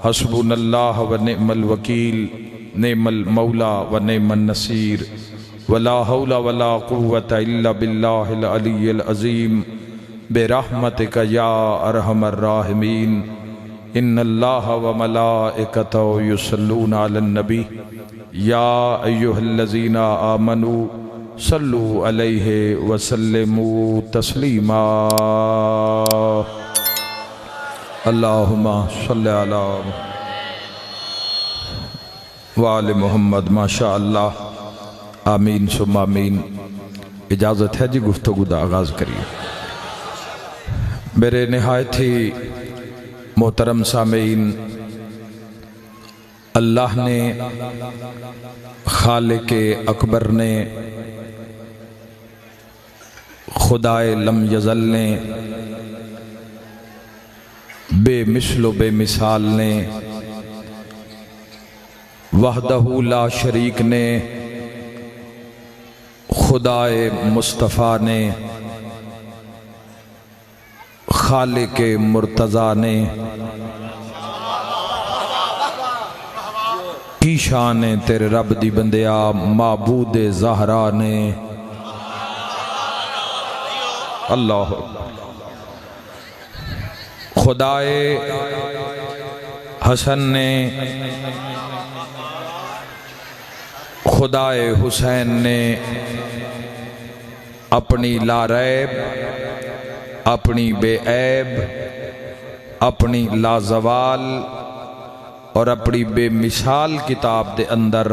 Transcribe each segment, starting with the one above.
حسبنا اللہ و نعم الوکیل نعم المولا و نعم النصیر ولا حول ولا قوة الا باللہ العلی العظیم برحمتک یا ارحم الراحمین ان اللہ و ملائکتہ یصلون علی النبی یا ایہا الذین آمنوا صلوا علیہ وسلموا تسلیما اللہم صلی علی وآل محمد ماشاء اللہ آمین ثم آمین۔ اجازت ہے جی گفتگو دا آغاز کریے۔ میرے نہایت ہی محترم سامعین، اللہ نے خالق اکبر نے خدائے لم یزل نے بے مثل و بے مثال نے وحدہ لا شریک نے خدائے مصطفیٰ نے خالق مرتضیٰ نے کی شان تیرے رب دی بندیا معبود زہرا نے اللہ خدائے حسن نے خدائے حسین نے اپنی لا ریب اپنی بے عیب اپنی لا زوال اور اپنی بے مثال کتاب دے اندر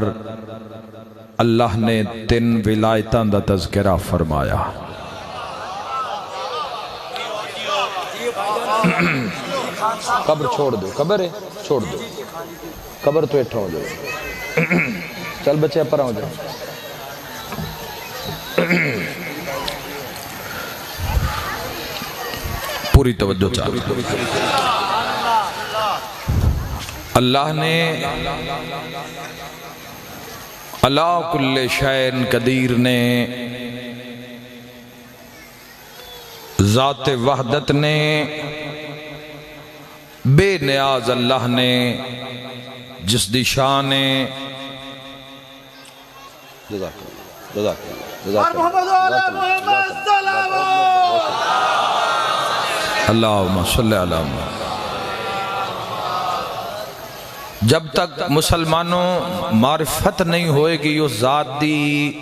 اللہ نے 3 ولایتاں دا تذکرہ فرمایا۔ قبر چھوڑ دو، قبر ہے چھوڑ دو، قبر تو اٹھا ہو جائے، چل بچے پر ہو جائے۔ پوری توجہ چاہیے۔ اللہ نے علی کل شیء قدیر نے ذات وحدت نے بے نیاز اللہ نے جس دی شان اللہم صلی علی محمد۔ جب تک مسلمانوں معرفت نہیں ہوئے گی اس ذات دی،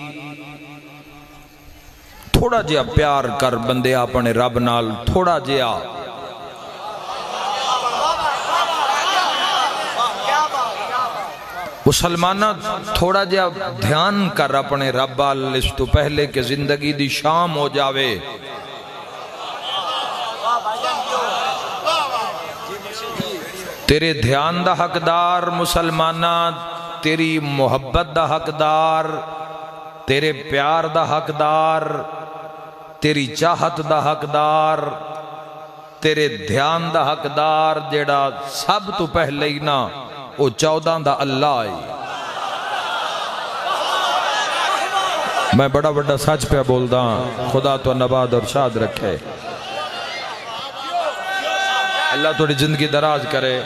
تھوڑا جیا پیار کر بندے اپنے رب نال، تھوڑا جیا مسلمانہ تھوڑا جیا دھیان کر اپنے رب وال اس تو پہلے کہ زندگی دی شام ہو جاوے۔ تیرے دھیان دا حقدار مسلمانہ، تیری محبت دا حقدار، تیرے پیار دا حقدار، تیری چاہت دا حقدار، تیرے دھیان دا حقدار جیڑا سب تو پہلے ہی نا او 14 دا اللہ ہے۔ میں بڑا بڑا سچ پہ بول دا، خدا تو نباد اور شاد رکھے، اللہ توڑی زندگی دراز کرے،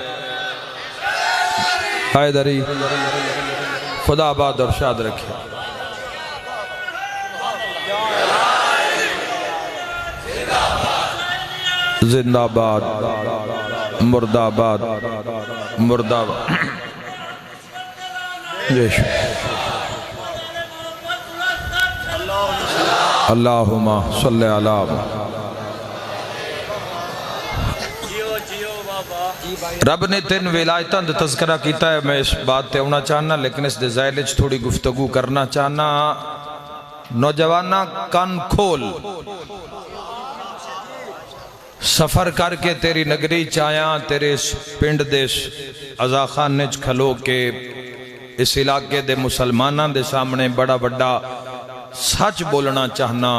حیدری خدا آباد اور شاد رکھے۔ زندہ آباد مردہ آباد مردہ آباد۔ اللہم صلی علی رب نے 3 ولایتاں دا تذکرہ کیتا ہے۔ میں اس بات تے ہونا چاہنا لیکن اس دے ذائلج تھوڑی گفتگو کرنا چاہنا۔ نوجوانہ کان کھول، سفر کر کے تیری نگری چاہیاں، تیرے اس پنڈ دے عزا خانے کھلو کے اس علاقے دے مسلمانہ دے سامنے بڑا بڑا سچ بولنا چاہنا۔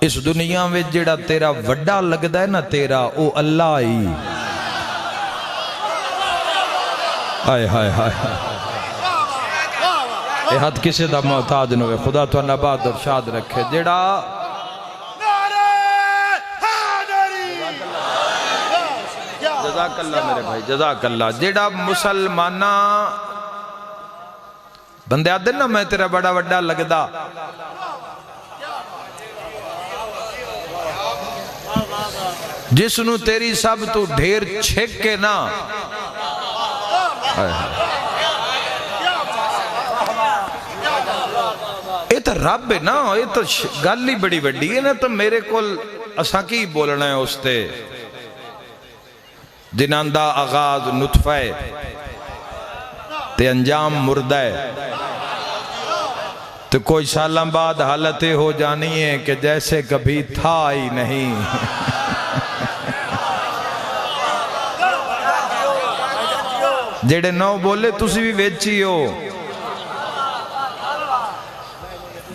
اس دنیا میں جڑا تیرا وڈا لگدا ہے نا تیرا او اللہ ہی۔ آئے ہائے ہائے، اے حد کسی دا محتاج نہ ہوئے، خدا تو نباد اور شاد رکھے۔ جڑا جزاک اللہ میرے بھائی جزاک اللہ جیڑا مسلمانہ بندے آدھے نا میں تیرا بڑا وڈا لگدا جس نو تیری سب تو ڈھیر چھک کے نا یہ تو رب ہے نا یہ تو گل ہی بڑی بڑی ہے نا تو میرے کول اساں کی بولنا ہے اس تے جنہاں دا آغاز نطفہ ہے تے انجام مردہ ہے تو کوئی سالاں بعد حالت ہو جانی ہے کہ جیسے کبھی تھا ہی نہیں جیڑے نو بولے تسی بھی ویچی ہو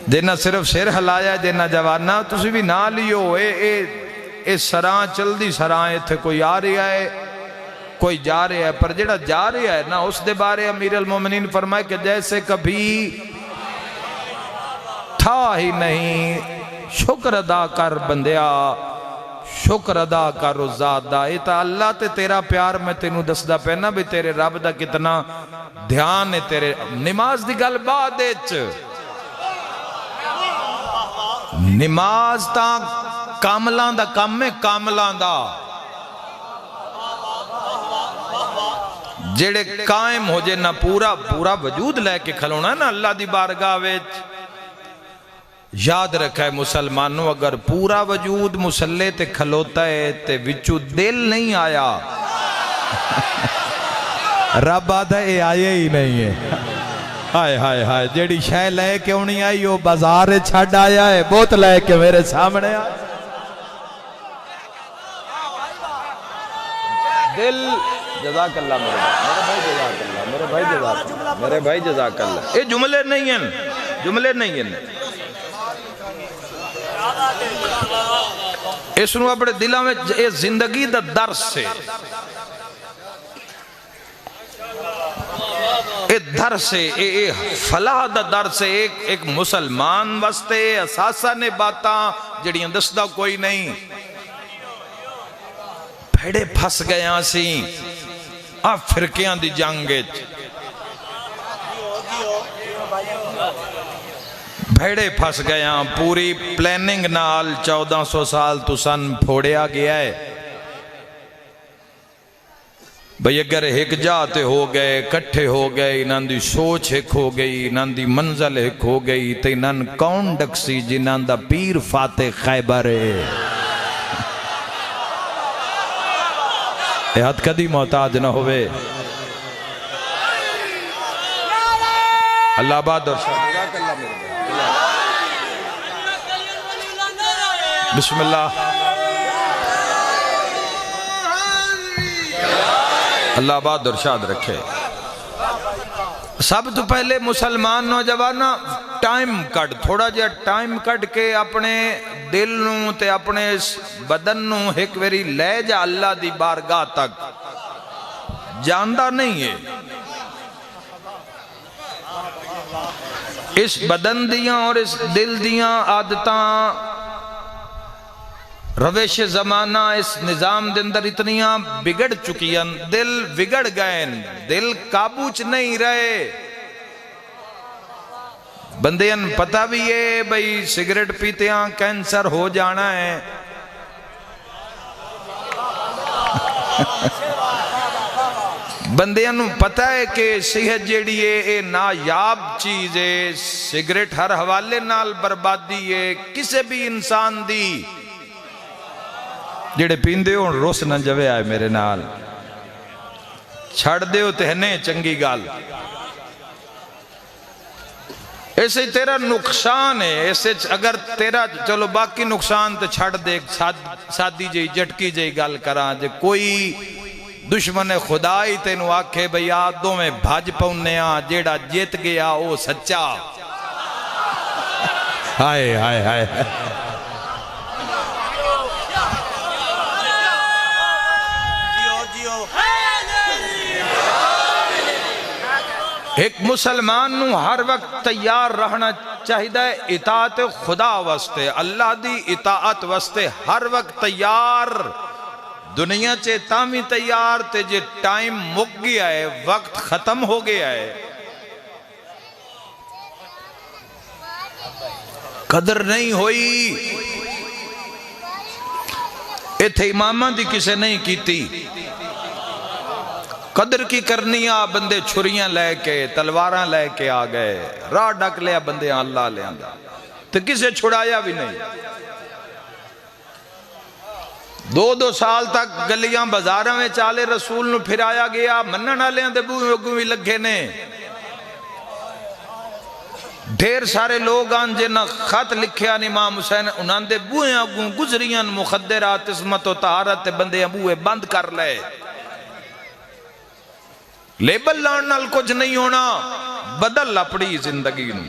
جنہ صرف سر ہلایا جنہ جوانا تسی بھی نہ لیو اے سران چل دی سران تھے کوئی آ رہا ہے کوئی جا رہا ہے پر جیڑا جا رہا ہے نا اس دے بارے امیر المومنین فرمائے کہ جیسے کبھی تھا ہی نہیں شکر ادا کر بندیا شکر ادا کر ذات دا اے تا اللہ تے تیرا پیار میں تینوں دسدا پہنا بھی تیرے رب دا کتنا دھیان ہے تیرے نماز دی گل بعد اچ نماز تا کاملان دا کم میں کاملان دا جیڑے قائم ہو جے نہ پورا وجود لے کے کھلونا ہے نا اللہ دی بارگاہ ویچ یاد رکھا ہے مسلمانوں اگر پورا وجود مسلح تے کھلوتا ہے تے وچو دل نہیں آیا رب آدھا اے آئے ہی نہیں ہے ہائے ہائے ہائے جیڑی شے لے کے انہیں آئی وہ بازار چھڑ آیا ہے بہت لے کے میرے سامنے آیا دل جزاک اللہ میرے بھائی جزاک اللہ میرے بھائی جزاک اللہ یہ جملے نہیں ہیں اس نو اپنے دلوں میں یہ زندگی دا درس سے یہ درس ہے یہ فلاح دا درس ہے ایک مسلمان واسطے اساسہ نے باتاں جڑیاں دستا کوئی نہیں بھیڑے پھس گئے سی آپ فرقیاں دی جنگت بھیڑے پھس گئے پوری پلیننگ نال 1400 سال تو سن پھوڑیا گیا ہے بھئی اگر ایک جاتے ہو گئے کٹھے ہو گئے انہاں دی سوچ ایک ہو گئی انہاں دی منزل ایک ہو گئی تے انہاں کون ڈکسی جنہاں دا پیر فاتح خیبر ہے حد کدی محتاج نہ ہوئے اللہ آباد اور شاہد بسم اللہ اللہ آباد اور شاد رکھے سب تو پہلے مسلمان نوجوانہ ٹائم کٹ تھوڑا جا ٹائم کٹ کے اپنے دل نوں تے اپنے بدن نوں ایک ویری لے جا اللہ دی بارگاہ تک جاندہ نہیں ہے اس بدن دیاں اور اس دل دیاں عادتاں روش زمانہ اس نظام دے اندر اتنیاں بگڑ چکیاں دل بگڑ گئے دل قابوچ نہیں رہے بندیاں پتہ بھی ہے بھئی سگریٹ پیتے ہیں کینسر ہو جانا ہے بندیاں پتہ ہے کہ صحت جیڑی ہے نایاب چیز ہے سگریٹ ہر حوالے نال بربادی ہے کسے بھی انسان دی جیڑے پیندے ہو روس نہ جوے آئے میرے نال چھڑ دے ہو تہنے چنگی گال ایسے تیرا نقصان ہے ایسے اگر تیرا چلو باقی نقصان تے چھڑ دے سادی جائی جٹکی جائی گال کران جے کوئی دشمن خدائی تینو آکھے بھئی آدھوں میں بھاج پونے جیڑا جیت گیا او سچا ہائے ہائے ہائے ایک مسلمان نو ہر وقت تیار رہنا چاہیدہ ہے اطاعت خدا واسطے اللہ دی اطاعت واسطے ہر وقت تیار دنیا چے تامی تیار تے جے ٹائم مک گیا ہے، وقت ختم ہو گیا ہے، قدر نہیں ہوئی۔ ایتھے امامہ دی کسے نہیں کیتی، قدر کی کرنی آ بندے چھریاں لے کے تلواراں لے کے آ گئے، راہ ڈک لیا بندے اللہ لے آندہ تو کسے چھڑایا بھی نہیں۔ 2 سال تک گلیاں بازاراں میں چالے رسول نو پھرایا گیا، منن والے دے بوئے اگوں بھی لگے نے، ڈھیر سارے لوگ آن جنہاں خط لکھیا امام حسین انہاں دے بوئے اگوں گزریاں مخدرات عصمت و طہارت بندے بوئے بند کر لے۔ لیبل لان نال کچھ نہیں ہونا، بدل اپنی زندگی نو۔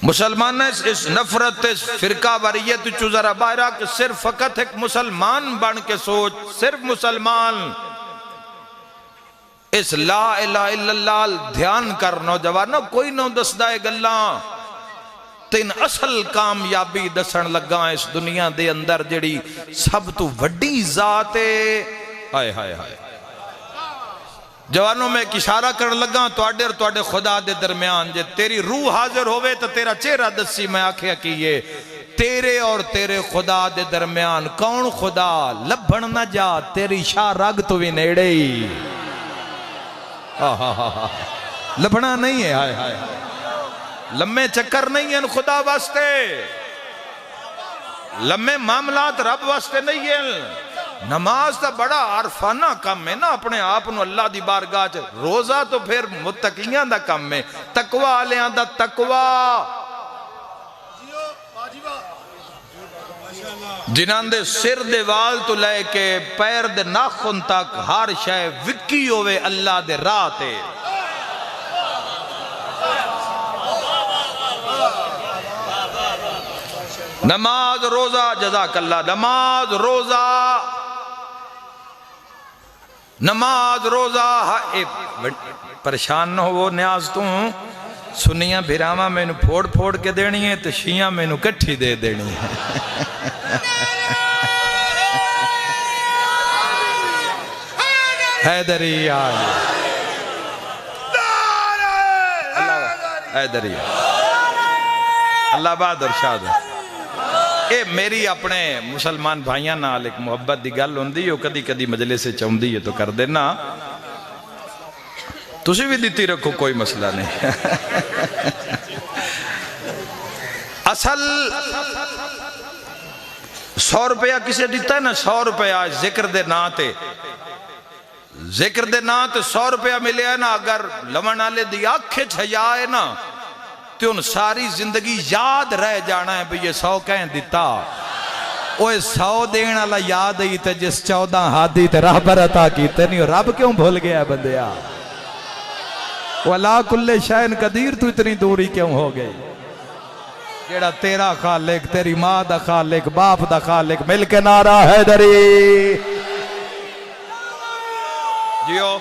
مسلمان اس نفرت اس فرقہ واریت ذرا باہرہ کہ صرف فقط ایک مسلمان بن کے سوچ، صرف مسلمان اس لا الہ الا اللہ دھیان کر نوجوانوں، کوئی نو دسدہ گلاں تین اصل کامیابی دسن لگا اس دنیا دے اندر جڑی سب تو وڈی ذات ہے۔ آئے ہائے ہائے جوانوں میں ایک اشارہ کرن لگا توڑے اور توڑے خدا دے درمیان، جے تیری روح حاضر ہوئے تو تیرا چہرہ دسی میں آکھیا کہ یہ تیرے اور تیرے خدا دے درمیان کون خدا لبھن نہ جا، تیری شاہ رگ تو بھی نیڑے ہی لبھنا نہیں ہے۔ ہائے ہائے لمحے چکر نہیں ہیں خدا واسطے، لمحے معاملات رب واسطے نہیں ہیں۔ نماز تا بڑا عارفانہ کم ہے نا، اپنے آپ نو اللہ دی بارگاہ چ، روزہ تو پھر متقیاں دا کم ہے، تقوی آلیاں دا تقوی، جنہاں دے سر دے وال تو لے کے پیر دے ناخن تک ہر شے وکی ہوئے اللہ دے راہ تے۔ نماز روزہ، جزاک اللہ، نماز روزہ، نماز روزہ۔ پریشان نہ ہو نیاز تو سنیاں بھیراما میں نو پھوڑ پھوڑ کے دینی ہے تو شیعہ میں نو کٹھی دے دینی ہے۔ حیدری آج حیدری اللہ باد ارشاد ہے۔ اے میری اپنے مسلمان بھائیاں نال ایک محبت دی گل ہوندی ہے، کدی کدی مجلس سے چوندی ہے تو کر دینا، تسی بھی دیتی رکھو کوئی مسئلہ نہیں۔ اصل 100 روپیہ کسے دیتا ہے نا، 100 روپیہ ذکر دے نا تے، ذکر دے نا تے 100 روپیہ ملے ہے نا، اگر لمن آلے دی آنکھیں چھیا ہے نا تو ان ساری زندگی یاد رہ جانا ہے بھی یہ 100 کہیں دیتا، اوہ 100 دین اللہ یاد ہی تے جس 14 ہادی تے راہ برتا کیتے نہیں، رب کیوں بھول گیا ہے بندیا؟ وَلَا كُلِّ شَيْءٍ قدیر، تو اتنی دوری کیوں ہو گئی؟ جیڑا تیرا خالق، تیری ماں دا خالق، باپ دا خالق، مل کے نعرہ حیدری جیو۔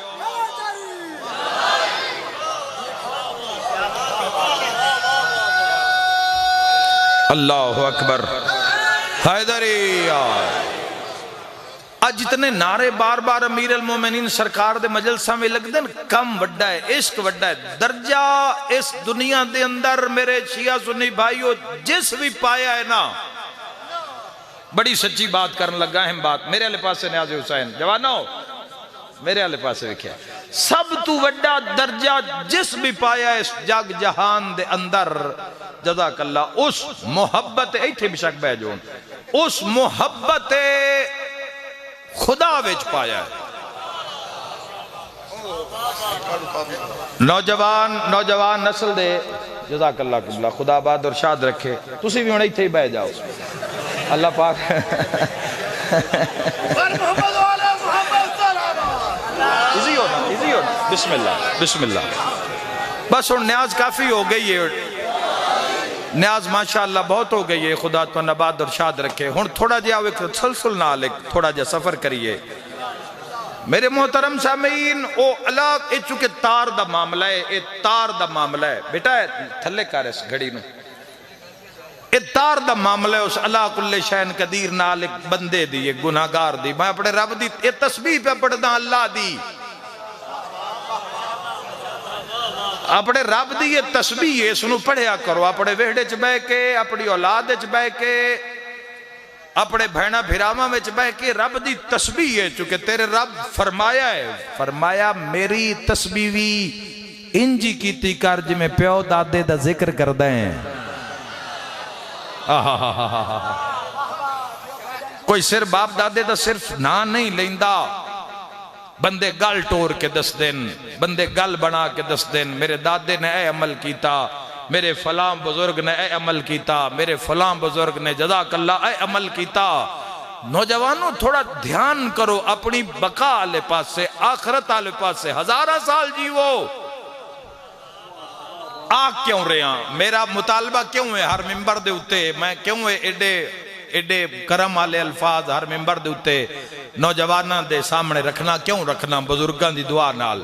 اللہ اکبر، حیدری آج جتنے نعرے بار بار امیر المومنین سرکار دے مجلسہ میں لگ دن، کم وڈا ہے، عشق وڈا ہے، درجہ اس دنیا دے اندر میرے شیعہ سنی بھائیو جس بھی پایا ہے نا، بڑی سچی بات کرن لگا ہم بات، میرے علیہ پاس سے نیاز حسین جوانو، میرے علیہ پاس سے وکھیا سب تو وڈا درجہ جس بھی پایا ہے اس جگ جہان دے اندر، جزاک اللہ، اس محبت ایتھے بشک بے جون، اس محبت خدا وچ پایا ہے۔ نوجوان نسل دے، جزاک اللہ قبلہ، خدا آباد اور شاد رکھے، تسی بھی ہونے ایتھے ہی بے جاؤ، اللہ پاک ایزی ہونا، بسم اللہ بسم اللہ۔ بس اور نیاز کافی ہو گئی ہے، نیاز ماشاءاللہ بہت ہو گئی ہے، خدا تو نباد اور شاد رکھے۔ ہن تھوڑا جا ایک تسلسل نال ایک تھوڑا جا سفر کریے میرے محترم سامعین۔ او اللہ اے چونکہ تار دا معاملہ ہے، اے تار دا معاملہ ہے، بیٹا تھلے کار اس گھڑی نو، اتار دا معاملہ اس اللہ کل شین قدیر نال ایک بندے دی ایک گناہگار دی میں اپنے رب دی یہ تسبیح پہ پڑھدا اللہ دی اپنے رب دی یہ تسبیح ہے سنو پڑھیا کرو اپنے ویڑے چ بہ کے اپنی اولاد چ بہ کے اپنے بہنا بھراواں وچ بہ کے رب دی تسبیح ہے چونکہ تیرے رب فرمایا ہے فرمایا میری تسبیح وی انجی کیتی کر جی میں پیو دادے دا ذکر کر دیں کوئی صرف باپ دادے دا صرف نا نہیں لیندا بندے گل ٹور کے دس دن بندے گل بنا کے دس دن میرے دادے نے اے عمل کیتا میرے فلاں بزرگ نے اے عمل کیتا میرے فلاں بزرگ نے جزاک اللہ اے عمل کیتا نوجوانوں تھوڑا دھیان کرو اپنی بقا آلے پاس سے آخرت آلے پاس سے ہزارہ سال جیو آگ کیوں رہے ہیں میرا مطالبہ کیوں ہے ہر ممبر دے اتے میں کیوں ہے ایڈے کرم والے الفاظ ہر ممبر دے اتے نوجواناں دے سامنے رکھنا کیوں رکھنا بزرگاں دی دعا نال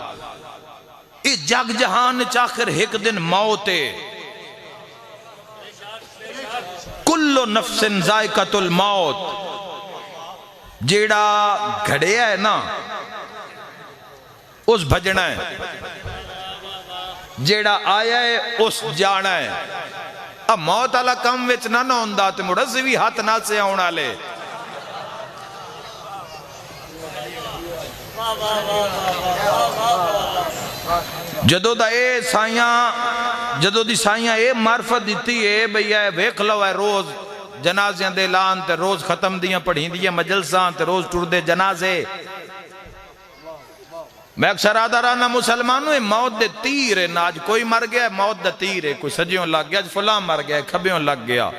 اے جگ جہان چاخر ایک دن موت ہے کل نفس ذائقۃ الموت جیڑا گھڑیا ہے نا اس بھجنا ہے جیڑا آیا ہے اس جانا ہے اب موت والا کم وچ نہ ہوندا تے مڑزی بھی ہاتھ نہ سے آن والے جدو دا اے سائیاں جدو دی سائیاں اے معرفت دیتی ہے بھئی اے ویکھ لو اے روز جنازیاں دے لان تے روز ختم دیاں پڑھیں دیاں مجلساں تے روز ٹر دے جنازے میں اکثر آدھارانا مسلمانوں موت دے تیر ہے ناج کوئی مر گیا موت دے تیر ہے کوئی سجیوں لگ گیا فلاں مر گیا کھبیوں لگ گیا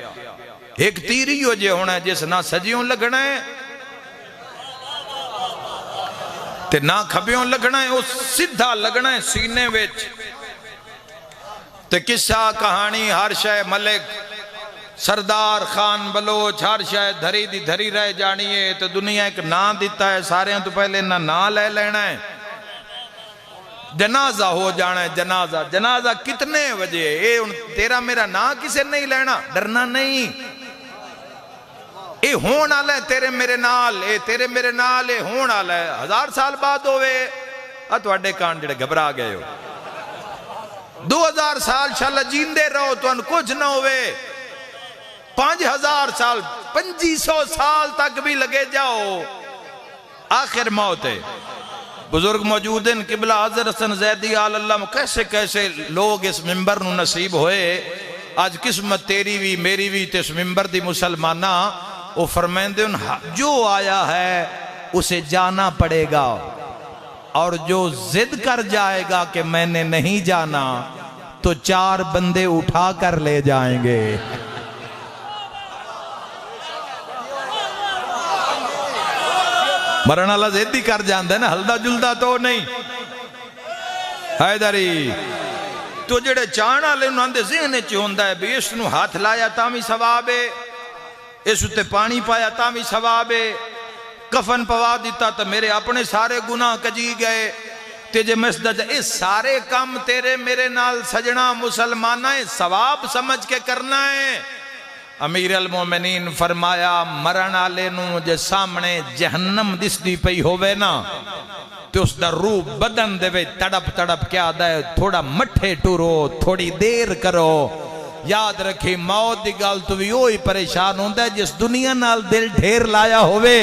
ایک تیر ہی ہو جے ہونا ہے جس نہ سجیوں لگنا ہے تے نہ کھبیوں لگنا ہے اس سدھا لگنا ہے سینے وچ تے قصہ کہانی ہر شے ملک سردار خان بلوچ ہر شے دھری دی دھری رہ جانی ہے تو دنیا ایک نا دیتا ہے سارے ہیں تو پہلے نا لے لینا ہے جنازہ ہو جانا ہے جنازہ کتنے وجہ اے تیرا میرا نا کسے نہیں لینا ڈرنا نہیں اے ہون آلہ ہے تیرے میرے نال اے تیرے میرے نال اے ہون آلہ ہے 1000 سال بعد ہوئے تو اڈے کان جڑے گھبرا گئے ہو 2000 سال شاءاللہ جیندے رہو تو ان کچھ نہ ہوئے 5000 سال 2500 سال تک بھی لگے جاؤ آخر موت ہے بزرگ موجود ہیں قبلہ حضرت حسن زیدی آل اللہ کیسے کیسے لوگ اس ممبر نو نصیب ہوئے آج قسمت تیری بھی میری بھی تے اس ممبر دی مسلمانہ وہ فرمائندے جو آیا ہے اسے جانا پڑے گا اور جو ضد کر جائے گا کہ میں نے نہیں جانا تو 4 بندے اٹھا کر لے جائیں گے مرن اللہ زیدی کر جاندے نا ہلدہ جلدہ تو نہیں حیدری تو جڑے چانا لے انہوں نے ذہنے چاہندہ ہے بھی اس نو ہاتھ لایا تامی ثواب ہے اس اتے پانی پایا تامی ثواب ہے کفن پوا دیتا تو میرے اپنے سارے گناہ کجی گئے تیجے مسجد اس سارے کام تیرے میرے نال سجنا مسلمانہ ثواب سمجھ کے کرنا ہے امیر المومنین فرمایا مرن آلے نو جے سامنے جہنم دس دی پئی ہوئے نا تو اس دا روح بدن دے وے تڑپ کیا دائے تھوڑا مٹھے ٹورو تھوڑی دیر کرو یاد رکھی موت دی گال تو بھی ہوئی پریشان ہوندہ ہے جس دنیا نال دل ڈھیر لایا ہوئے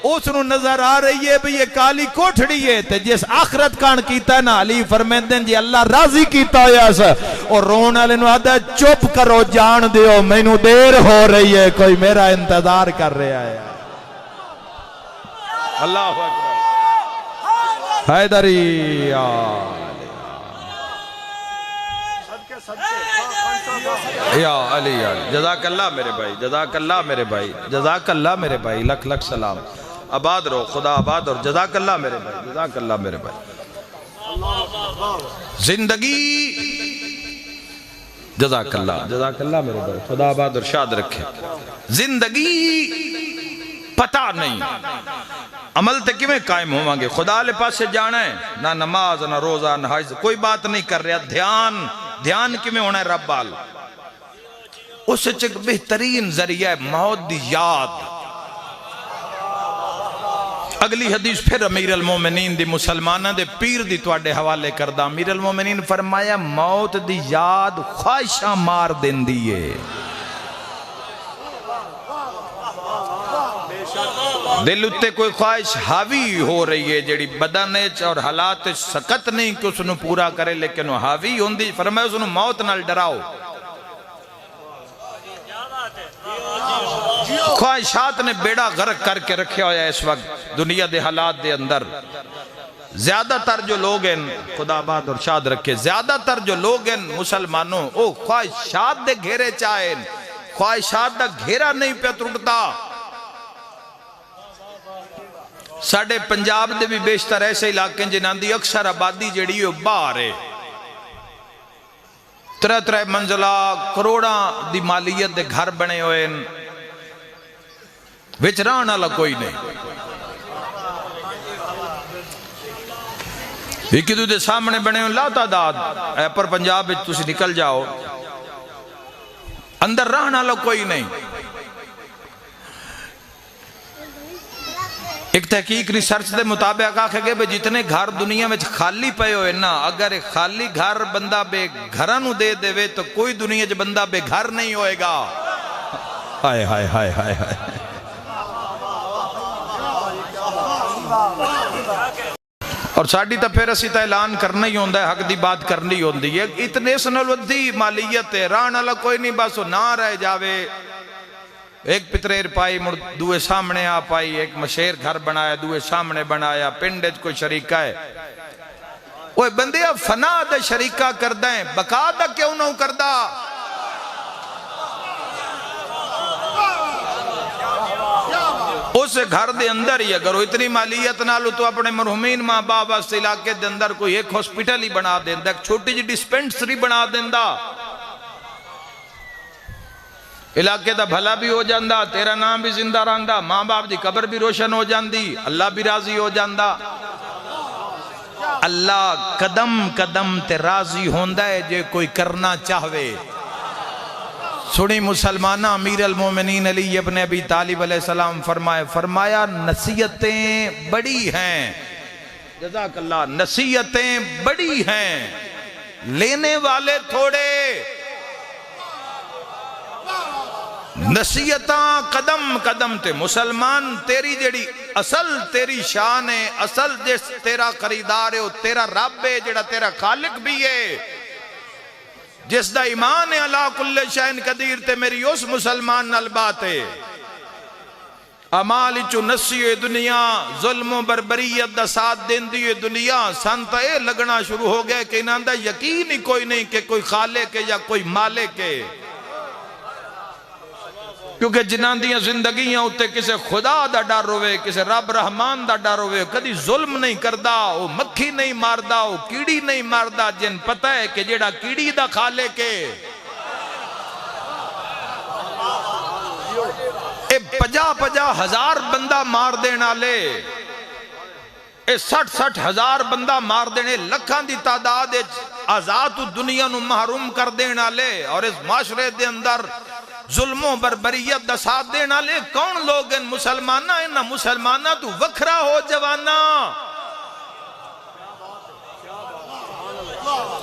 اس نو نظر آ رہی ہے بھی یہ کالی کوٹھڑی ہے تے جس آخرت کان کیتا ہے نا علی فرمیندن جی اللہ راضی کیتا ہے ایسا اور رون علی نو آدھا چپ کرو جان دیو میں نو دیر ہو رہی ہے کوئی میرا انتظار کر رہا ہے اللہ اکبر حیدری یا علی جزاک اللہ میرے بھائی جزاک اللہ میرے بھائی جزاک اللہ میرے بھائی لکھ لکھ سلام آباد رہو خدا آباد اور جزاک اللہ میرے بھائی جزاک اللہ میرے بھائی زندگی جزاک اللہ میرے بھائی خدا آباد اور شاد رکھے زندگی پتہ نہیں عمل تے کیویں قائم ہوں گے خدا لے پاس سے جانا ہے نہ نماز نہ روزہ نہ حج کوئی بات نہیں کر رہا دھیان کیویں ہونا ہے رب بال اس ایک بہترین ذریعہ موت دی یاد. اگلی حدیث پھر امیر المومنین دی مسلمانہ دے پیر دی تواڈے حوالے کردہ. امیر المومنین فرمایا موت دی یاد خواہشاں مار دین دیئے. دل اتے کوئی خواہش حاوی ہو رہی ہے جڑی بدن اور حالات سکت نہیں کہ اس نے پورا کرے لیکن وہ حاوی ہوندی. فرمایا اس نے موت نال ڈراؤ. خواہشات نے بیڑا غرق کر کے رکھے ہویا اس وقت دنیا دے حالات دے اندر. زیادہ تر جو لوگ ہیں خدا آباد اور شاد رکھے زیادہ تر جو لوگ ہیں مسلمانوں او خواہشات دے گھیرے چاہیں. خواہشات دا گھیرا نہیں پہ ٹوٹتا. ساڑھے پنجاب دے بھی بیشتر ایسے علاقے جنہاں دی اکثر آبادی جڑی ہو باہر ہے. ترہ منزلہ کروڑاں دی مالیت دے گھر بنے ہوئے وچ رہن والا کوئی نہیں. ایک دو دے سامنے بنے ہوئے لا تعداد اے پر پنجاب وچ تسی نکل جاؤ اندر رہن والا کوئی نہیں. ایک تحقیق ریسرچ دے مطابق آکھے گئے جتنے گھر دنیا میں خالی پے ہوئے نا اگر ایک خالی گھر بندہ بے گھرانو دے دے وے تو کوئی دنیا جو بندہ بے گھر نہیں ہوئے گا. ہائے ہائے ہائے ہائے ہائے. اور ساڑھی تا پھر اسی تا اعلان کرنا ہی ہوندہ ہے حق دی بات کرنی ہوندی ہے. اتنے سنالودھی مالیت ہے ران اللہ کوئی نہیں بس وہ نہ رہ جاوے. ایک پتریر پائی دوے سامنے آ پائی ایک مشیر گھر بنایا دوے سامنے بنایا پنڈج کوئی شریکہ ہے. وہ بندیا فنا دا شریکہ کردہ ہیں بقا دا کیوں نہ کردہ. اس گھر دے اندر ہی اگر وہ اتنی مالیت نہ لو تو اپنے مرحومین ماں باپ اس علاقے دے اندر کوئی ایک ہاسپٹل ہی بنا دیندہ ایک چھوٹی جی ڈسپینسری بنا دیندہ. علاقے دا بھلا بھی ہو جاندہ تیرا نام بھی زندہ رہندہ ماں باپ دی قبر بھی روشن ہو جاندی اللہ بھی راضی ہو جاندہ. اللہ قدم قدم تے راضی ہوندہ ہے جے کوئی کرنا چاہوے. سنی مسلمانہ امیر المومنین علی ابن ابی طالب علیہ السلام فرمایا نصیحتیں بڑی ہیں. جزاک اللہ. نصیحتیں بڑی ہیں لینے والے تھوڑے. نصیحتاں قدم قدم تے مسلمان تیری جڑی اصل تیری شان ہے اصل جس تیرا خریدار ہے تیرا رب ہے جڑا تیرا خالق بھی ہے جس دا ایمان ہے اللہ کل شین قدیر تے میری اس مسلمان نال بات ہے. امالی چو نسی دنیا ظلم و بربریت دا ساتھ دین دی دنیا سانتا اے لگنا شروع ہو گئے کہ انہاں دا یقین ہی کوئی نہیں کہ کوئی خالق ہے یا کوئی مالک ہے. کیونکہ جنہاں دیاں زندگیاں ہوتے کسے خدا دا ڈر ہوئے کسے رب رحمان دا ڈر ہوئے کدی ظلم نہیں کردہ وہ مکھی نہیں ماردہ وہ کیڑی نہیں ماردہ جن پتہ ہے کہ جیڑا کیڑی دا خالق ہے. اے 50 ہزار بندہ مار دینا لے اے 60 ہزار بندہ مار دینے لکھاں دی تعداد آزاد دنیا نو محروم کر دینا لے اور اس معاشرے دے اندر ظلم و بربریت دا ساتھ دینا لے کون لوگ ان مسلمانہ انہا مسلمانہ تو وکھرا ہو جوانا.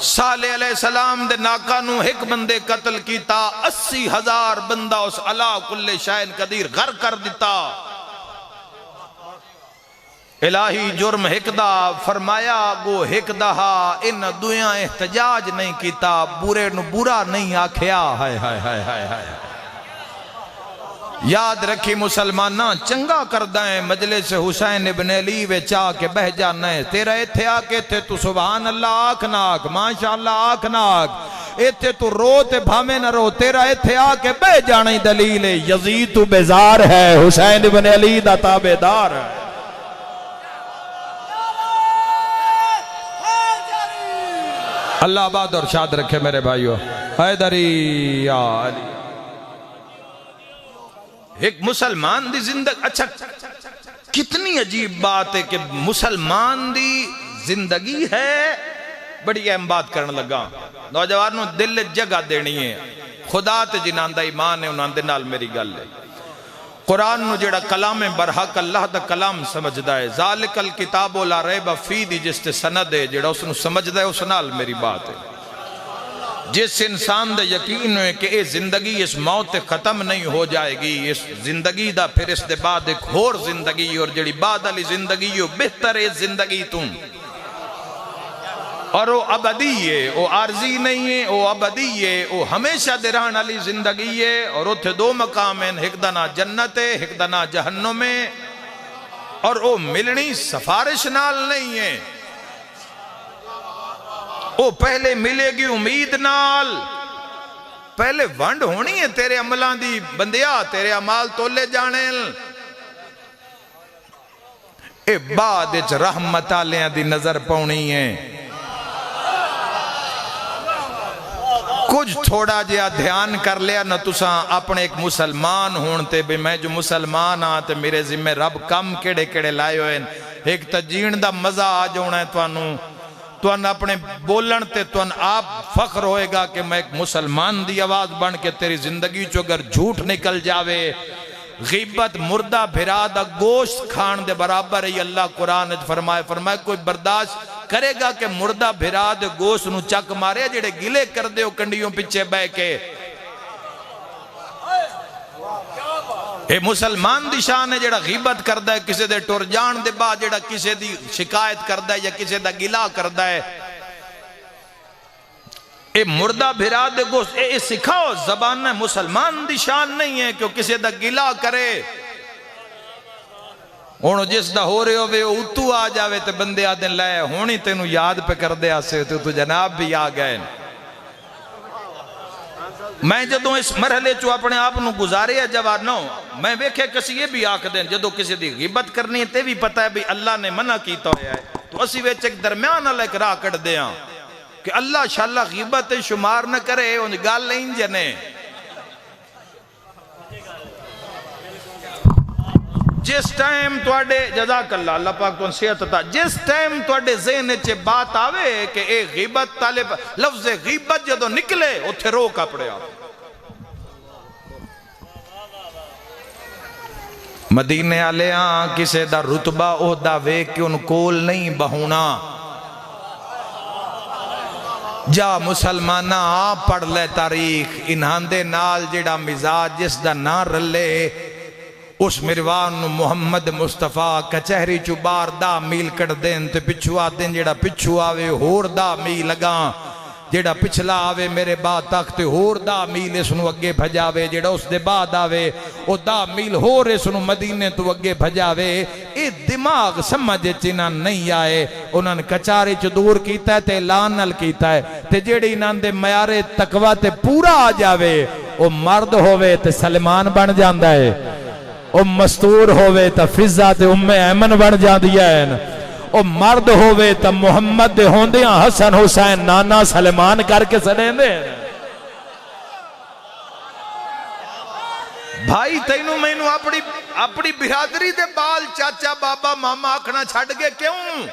صالح علیہ السلام دے ناکانو ایک بندے قتل کیتا 80,000 بندہ اس اللہ کل شائن قدیر غر کر دیتا. الہی جرم ہکدہ فرمایا گو ہکدہ ان دویاں احتجاج نہیں کیتا برے نو برا نہیں آکھیا. ہائے ہائے ہائے ہائے ہائے. یاد رکھی مسلمانہ چنگا کردہ ہیں مجلس حسین ابن علی وے چاہ کے بہ جانا ہے تیرا ایتھے آکے تھے تو سبحان اللہ آکھناک ماشاءاللہ آکھناک ایتھے تو رو تے بھامے نہ رو تیرا ایتھے آکے بہ جانے دلیل ہے یزید تو بیزار ہے حسین ابن علی دا تابعدار ہے. اللہ آباد اور شاد رکھے میرے بھائیو. حیدری یا علی ایک مسلمان دی زندگی اچھا کتنی عجیب بات ہے کہ مسلمان دی زندگی ہے بڑی اہم بات کرنے لگا. نوجوانوں دل جگہ دینی ہے خدا تے جنہاں دا ایمان ہے انہاں دے نال میری گل ہے قرآن نو جڑا کلام برحق اللہ دا کلام سمجھدا ہے ذالک الکتاب لا ریب فی دی جس تے سند ہے جڑا اس نو سمجھدا ہے اس نال میری بات ہے جس انسان دا یقین ہے کہ اے زندگی اس موت ختم نہیں ہو جائے گی اس زندگی دا پھر اس دے بعد ایک اور زندگی اور جڑی بعد علی زندگی ہو بہتر ہے زندگی تم اور وہ ابدی ہے وہ عارضی نہیں ہے وہ ابدی ہے وہ ہمیشہ دران علی زندگی ہے اور اتھے دو مقام ہیں ایک دنا جنت ہے ایک دنا جہنم ہے اور وہ ملنی سفارش نال نہیں ہے وہ پہلے ملے گی امید نال پہلے ونڈ ہونی ہے تیرے عملان دی بندیا تیرے عمال تولے جانے اے بعد اچ رحمت آلیاں دی نظر پاؤنی ہے کچھ تھوڑا جیا دھیان کر لیا نہ تساں اپنے ایک مسلمان ہونتے بھی میں جو مسلمان آتے میرے ذمہ رب کم کڑے کڑے لائے ہوئے ایک تجین دا مزہ آ جونا ہے توان اپنے بولن تے توان آپ فخر ہوئے گا کہ میں ایک مسلمان دی آواز بن کے تیری زندگی چو اگر جھوٹ نکل جاوے غیبت مردہ بھرا دا گوشت کھان دے برابر ہے اللہ قرآن فرمائے کوئی برداشت کرے گا کہ مردہ بھرا دے گوشت نو چک مارے جڑے گلے کر دے ہو کنڈیوں پچھے بے کے اے مسلمان دی شان ہے جڑا غیبت کردہ ہے کسے دے ٹور جان دے بعد جڑا کسے دی شکایت کردہ ہے یا کسے دا گلا کردہ ہے اے مردہ بھرا دے گوشت اے سکھاؤ زبان ہے مسلمان دی شان نہیں ہے کہ کسے دا گلا کرے ہونو جس دا ہو رہے ہوئے اتو آ جاوے تے بندے آدھیں لائے ہونی تینو یاد پہ کر دے آسے تو جناب بھی آ گئے میں جدوں اس مرحلے چو اپنے آپ نو گزارے جوار نو میں ویکھے کسی یہ بھی آکھ دیں جدوں کسی دی غیبت کرنی ہے تے بھی پتہ ہے بھی اللہ نے منع کیتا ہویا ہے تو اسی ویچ ایک درمیان اللہ ایک راہ کٹ دیاں کہ اللہ شاءاللہ غیبت شمار نہ کرے ان گال نہیں جنے جس ٹائم توڑے جزاک اللہ پاک تو صحت تھا جس ٹائم توڑے ذہن چے بات آوے کہ اے غیبت طالب لفظ غیبت جدو نکلے اتھے رو کپڑے آپ مدینے آلیاں کسے دا رتبہ عہدہ وے کہ ان کول نہیں بہونا جا مسلمانہ آپ پڑھ لے تاریخ انہاں دے نال جڑا مزاج جس دا نہ رلے اس مروان محمد مصطفیٰ کچہری چوبار دا میل کٹ دین تے پچھو آدین جڑا پچھو آوے ہور دا میل لگاں جڑا پچھلا آوے میرے بعد تک تے ہور دا میل اس نو اگے بھجاوے جڑا اس دے بعد آوے او دا میل ہور اس نو مدینے تو اگے بھجاوے اے دماغ سمجھے چنہ نہیں آئے انہاں نے کچاری چو دور کیتا ہے تے لانل کیتا ہے تے جڑی انہاں دے میارے تقوی تے پورا آ جاوے او مرد ہووے تے سلمان بن جاندہ ہے مستور ہووے تا فضا تے ایمن بن جا دیا ہے او مرد ہووے تا محمد دے ہوندیاں حسن حسین نانا سلمان کر کے سڑیں دے بھائی تینو میں نو اپنی برادری دے بال چاچا بابا ماما آکھنا چھڑ گے کیوں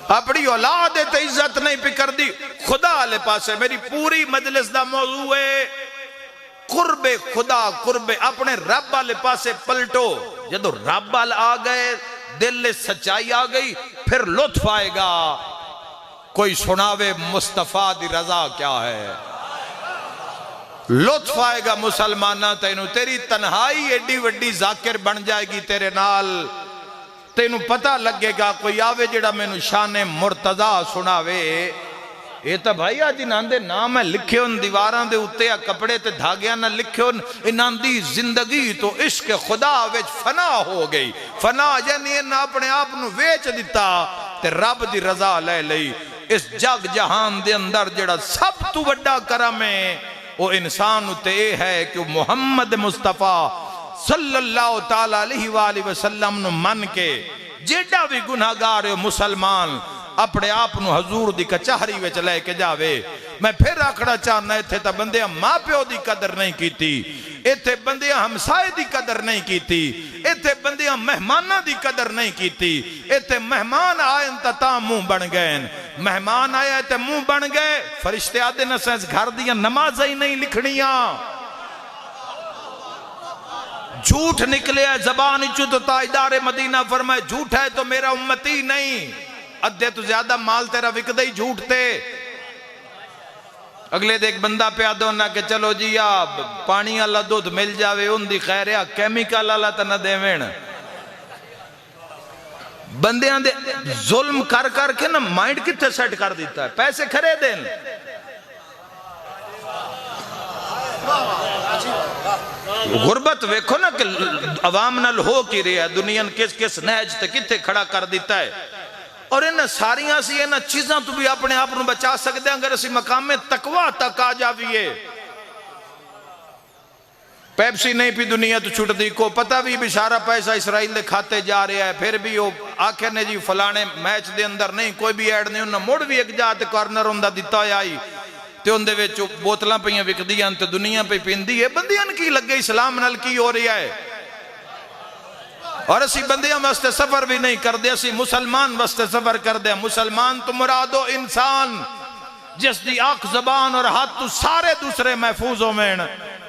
اپنی اولاد تے عزت نہیں پکر دی خدا لے پاسے میری پوری مجلس دا موضوع ہے قرب خدا قرب اپنے رب والے پاسے پلٹو جدو رب وال آ گئے دل سچائی آ گئی پھر لطف آئے گا کوئی سناوے مصطفیٰ دی رضا کیا ہے لطف آئے گا مسلمانہ تینو تیری تنہائی ایڈی وڈی ذاکر بن جائے گی تیرے نال تینو پتہ لگے گا کوئی آوے جڑا میں نو شان مرتضی سناوے یہ تو بھائی آج انہاں دے نام ہے لکھے ان دیواراں دے اتے یا کپڑے تے دھاگیاں نہ لکھے انہاں دی زندگی تو عشق خدا ویچ فنا ہو گئی فنا یعنی انہاں اپنے آپ نو ویچ دیتا تے رب دی رضا لے لئی اس جگ جہان دے اندر جڑا سب تو وڈا کرم ہے وہ انسان تے ہے کہ محمد مصطفیٰ صلی اللہ تعالیٰ علیہ وآلہ وسلم نو من کے جیڑا بھی گناہگار ہے مسلمان اپنے آپ نو حضور دی کچہری وچ لے کے جاوے میں پھر آکھنا چاہنا ہے تا بندیاں ماں پیو دی قدر نہیں کیتی ایتھے بندیاں ہمسائے دی قدر نہیں کیتی ایتھے بندیاں مہمانہ دی قدر نہیں کیتی ایتھے مہمان آئیں تا منہ بن گئیں مہمان آیا ہے تے منہ بن گئے فرشتے آدھے نہ سینس گھر دیا نماز ہی نہیں لکھنیاں جھوٹ نکلے ہے زبان چو تاجدار مدینہ فرمائے جھوٹ ہے تو میرا امتی نہیں ادھے تو زیادہ مال تیرا وکدہ ہی جھوٹ تے اگلے دیکھ بندہ پیادہ ہونا کہ چلو جی آپ پانی اللہ دودھ مل جاوے ان دی خیر ہے کیمیکل اللہ تا نہ دے وین بندیاں دے ظلم کر کر کے نا مائنڈ کتے سیٹ کر دیتا ہے پیسے کھرے دیں غربت ویکھو نا کہ عوام نال ہو کی رہا ہے دنیا کس کس نہج تے کتے کھڑا کر دیتا ہے اور انہیں ساریاں سی انہیں چیزاں تو بھی اپنے آپ نو بچا سکتے ہیں اگر اسی مقام میں تقوی تک آ جاویے پیپسی نہیں پی دنیا تو چھوٹ دی کو پتہ بھی سارا پیسہ اسرائیل دے کھاتے جا رہا ہے پھر بھی وہ آکھے نے جی فلانے میچ دے اندر نہیں کوئی بھی ایڈ نہیں انہیں موڑ بھی ایک جاتے کارنر ہوندہ دیتا ہے آئی تے اندے ویچو بوتلاں پہیاں وکدیاں تے دنیا پہ پیندی ہے بندیاں کی لگے اسلام نال کی ہو رہا ہے اور اسی بندیاں واسطے سفر بھی نہیں کر دے اسی مسلمان واسطے سفر کر دے مسلمان تو مرادو انسان جس دی آنکھ زبان اور ہاتھ تو سارے دوسرے محفوظ ہو میں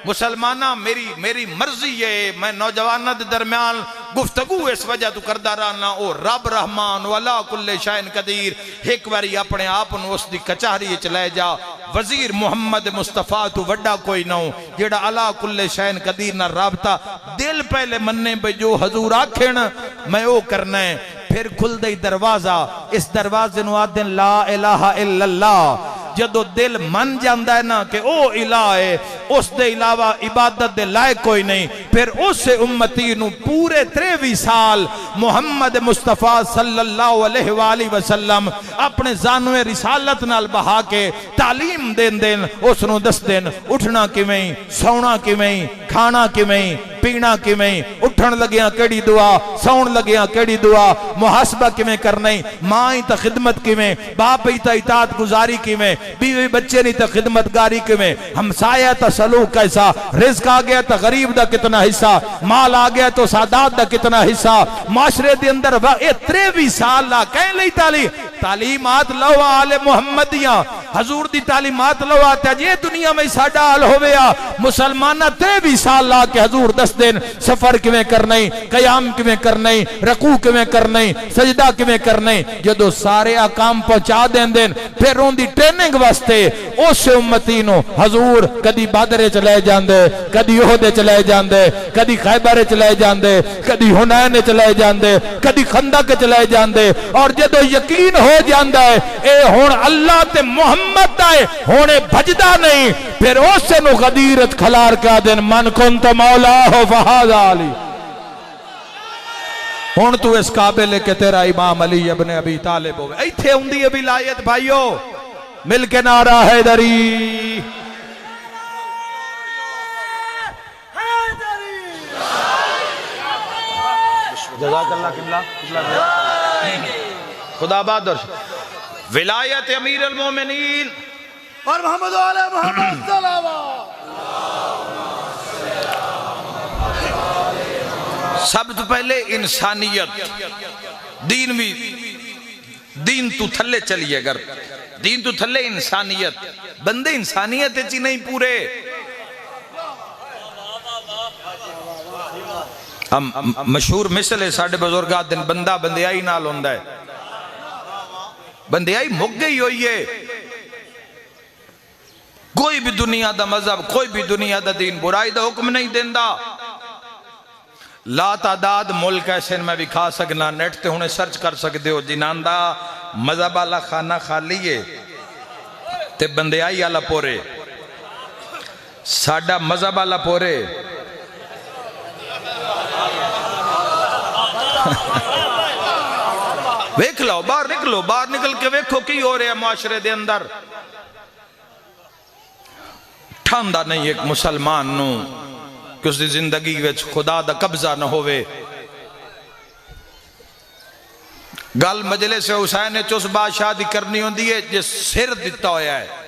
مسلمانہ میری مرضی ہے میں نوجوانہ دے درمیان گفتگو اس وجہ تو کردہ رہنا او رب رحمان والا کل شائن قدیر ایک باری اپنے آپن اس دی کچہری چلائے جا وزیر محمد مصطفیٰ تو وڈا کوئی نہ ہو جیڑا اللہ کل شائن قدیر نہ رابطہ دل پہلے مننے بے جو حضور آکھن میں او کرنا ہے پھر کھل دئی دروازہ اس دروازے نو آدھن لا الہ الا اللہ جدو دل من جاندہ ہے نا کہ او الہ ہے اس دے علاوہ عبادت دے لائق کوئی نہیں پھر اس امتی نو پورے 23 سال محمد مصطفیٰ صلی اللہ علیہ وآلہ وسلم اپنے زانوے رسالت نال بہا کے تعلیم دین اس نو دس دین اٹھنا کی میں سونا کی میں کھانا کی میں پینا کی میں اٹھن لگیاں کیڑی دعا سون لگیاں کیڑی دعا محاسبہ کی میں کرنی ماں ہی تا خدمت کی میں باپ ہی تا اطاعت گزاری کی میں بیوی بچے نہیں تا خدمتگاری کی میں ہمسایہ تا سلوک کیسا رزق آ گیا تا غریب دا کتنا حصہ مال آ گیا تو سادات دا کتنا حصہ معاشرے دے اندر 23 سال لا کہیں لئی تعلیمات لو آل محمدیاں حضور دی تعلیمات لو آتے جے دنیا میں ساڑھا حال ہویا مسلمانہ 23 سال لا کے حضور دس دن سفر کیویں کرنی قیام کیویں کرنی رکوع کیویں کرنی سجدہ کیویں کرنی جدو سارے احکام پہنچا دین پھر ان دی ٹریننگ واسطے اس امتی نو حضور کدی بدر چلے جاندے کدی احد چلے جاندے کدی خیبر چلے جاندے کدی حنین چلے جاندے کدی خندق چلے جاندے اور جدو یقین ہو جاندہ ہے اے ہون اللہ تے محمد دائے ہونے بھجدہ نہیں پھر اس سے نو غدیرت کھلار کا دن من کنت مولا ہو فہاد علی ہون تو اس قابل ہے کہ تیرا امام علی ابن ابی طالب ہوئے ایتھے ہوندی ابھی لائیت بھائیو مل کے نعرہ حیدری جزاک اللہ قبلہ خدا بادر ولایت امیر المومنین اور محمد علیہ محمد صلوات سب تو پہلے انسانیت دین تو تھلے چلیے اگر دین تو تھلے انسانیت بندے انسانیت چی نہیں پورے ہم مشہور مثل ہے ساڑھے بزرگات دن بندہ بندیائی نال ہوندہ ہے بندیائی مک گئی ہوئی ہے کوئی بھی دنیا دا مذہب کوئی بھی دنیا دا دین برائی دا حکم نہیں دیندہ لا تعداد ملک ایسے میں بھی کھا سکنا نیٹ تے ہونے سرچ کر سکتے ہو جنان دا مذہب اللہ خانہ خالی ہے تے بندیائی اللہ پورے ساڑھا مذہب اللہ پورے ویکھ لو باہر نکل کے ویکھو کی ہو رہے ہیں معاشرے دے اندر ٹھاندہ نہیں ایک مسلمان نو کہ اس دی زندگی ویچ خدا دا قبضہ نہ ہوئے گل مجلس حسین چوس بادشاہ دی کرنی ہوں دیئے جس سر دیتا ہویا ہے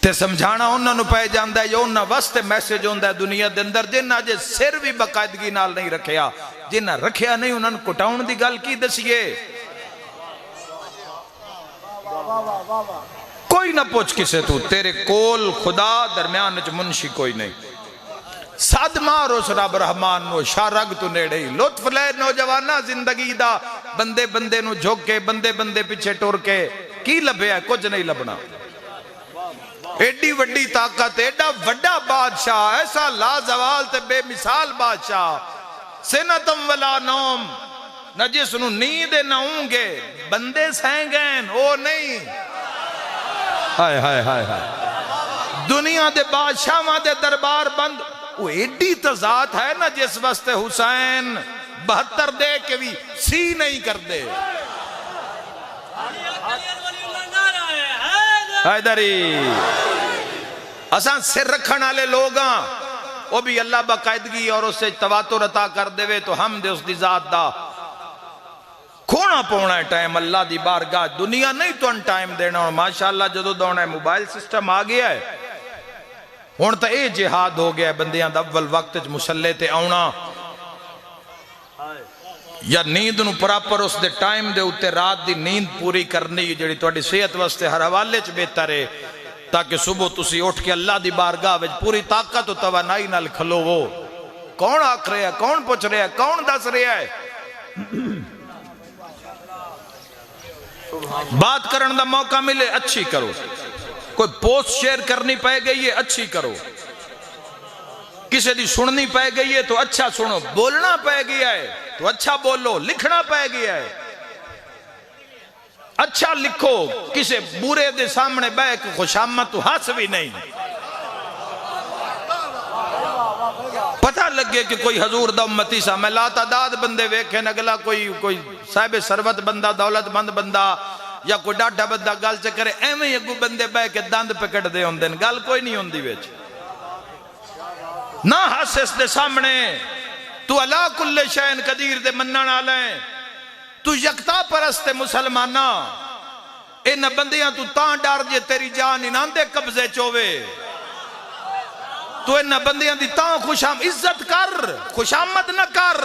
تے سمجھانا انہوں نے پہ جاندہ ہے یا انہوں واسطے میسیج ہوندہ ہے دنیا دے اندر جنہ جے سر بھی باقاعدگی نال نہیں رکھیا جنہ رکھیا نہیں انہوں نے کٹاؤن دی گل کی دسیے کوئی نہ پوچھ کسے تو تیرے کول خدا درمیان وچ منشی کوئی نہیں ساد مارو اس رب رحمان نو شارگ تو نیڑے ہی لطف لے نوجوانہ زندگی دا بندے بندے نو جھوک کے بندے بندے پیچھے ٹور کے کی لبھے ہے کچھ نہیں لبنا ایڈی وڈی طاقت ایڈا وڈا بادشاہ ایسا لازوال تے بے مثال بادشاہ سنتم ولا نوم نہ جس نو نیند نہ ہوں گے بندے سینگین او نہیں ہائے ہائے ہائے ہائے دنیا دے بادشاہ دے دربار بند وہ ایڈی تضاد ہے نا جس واسطے حسین 72 دے کے بھی سی نہیں کر دے حیدری اساں سر رکھن والے لوگاں وہ بھی اللہ باقاعدگی اور اس سے تواتر عطا کر دے تو ہم دے اس دی ذات دا کھونا پونا ہے ٹائم اللہ دی بارگاہ دنیا نہیں تو ان ٹائم دینا اور ماشاءاللہ جدو دونا ہے موبائل سسٹم آ گیا ہے ہون تا اے جہاد ہو گیا ہے بندیاں دا اول وقت مسلح تے آونا یا نیند نو پراپر اس دے ٹائم دے اتے رات دی نیند پوری کرنی جڑی توڑی صحت واسطے ہر حوالے چ بہتر ہے تاکہ صبح تسی اٹھ کے اللہ دی بارگاہ وچ پوری طاقت و توانائی نال کھلو وہ کون آکھ رہا ہے کون پوچھ رہا ہے کون دس رہا ہے بات کرن دا موقع ملے اچھی کرو کوئی پوسٹ شیئر کرنی پائے گئی ہے اچھی کرو کسی دی سننی پائے گئی ہے تو اچھا سنو بولنا پائے گیا ہے تو اچھا بولو لکھنا پائے گیا ہے اچھا لکھو کسی برے دے سامنے بیک خوشامت تو ہاتھ بھی نہیں پتہ لگے کہ کوئی حضور دا امتی سا میں لا تعداد بندے ویکھیں اگلا کوئی صاحب ثروت بندہ دولت مند بندہ یا کوئی ڈاڈا بندہ گل چکرے ایویں اگو بندے بے کے دند پکڑ دے ہوں دن گل کوئی نہیں ہوندی ویچ نہ حسس دے سامنے تو علا کل شین قدیر دے منن والے تو یکتا پرست مسلمانہ ان بندیاں تو تاں ڈار جے تیری جان انہاں دے قبضے چوے تو ان بندیاں دی تاں عزت کر خوشامد نہ کر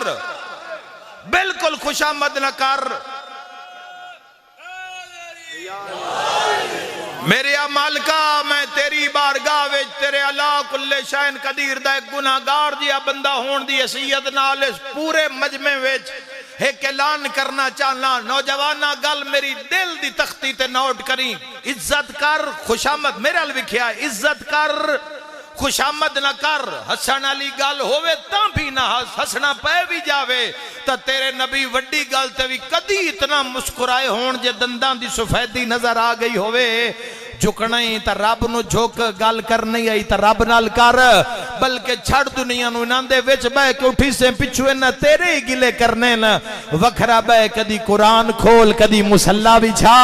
بالکل خوشامد نہ کر میرے مالکا میں تیری بارگاہ وچ تیرے اللہ کل شین قدیر دا ایک گناہگار جیا بندہ ہون دی حیثیت نال اس پورے مجمع وچ ایک اعلان کرنا چاہنا نوجوانہ گل میری دل دی تختی تے نوٹ کریں عزت کر خوشامد میرے ال وکھیا ہے عزت کر خوشامد نہ کر حسن علی گل ہوئے تاں بھی نہ ہسنا پہ بھی جاوے تا تیرے نبی وڈی گل تے بھی کدی اتنا مسکرائے ہون جے دندان دی سفیدی نظر آ گئی ہوئے جھکنا ہی تا رب نو جھوک گل کرنی آئی تا رب نال کر بلکہ چھڑ دنیا نو انہاں دے وچ بے کے اٹھی سے پچھوے نہ تیرے ہی گلے کرنے نہ وکھرا بے کدی قرآن کھول کدی مسلح بھی چھا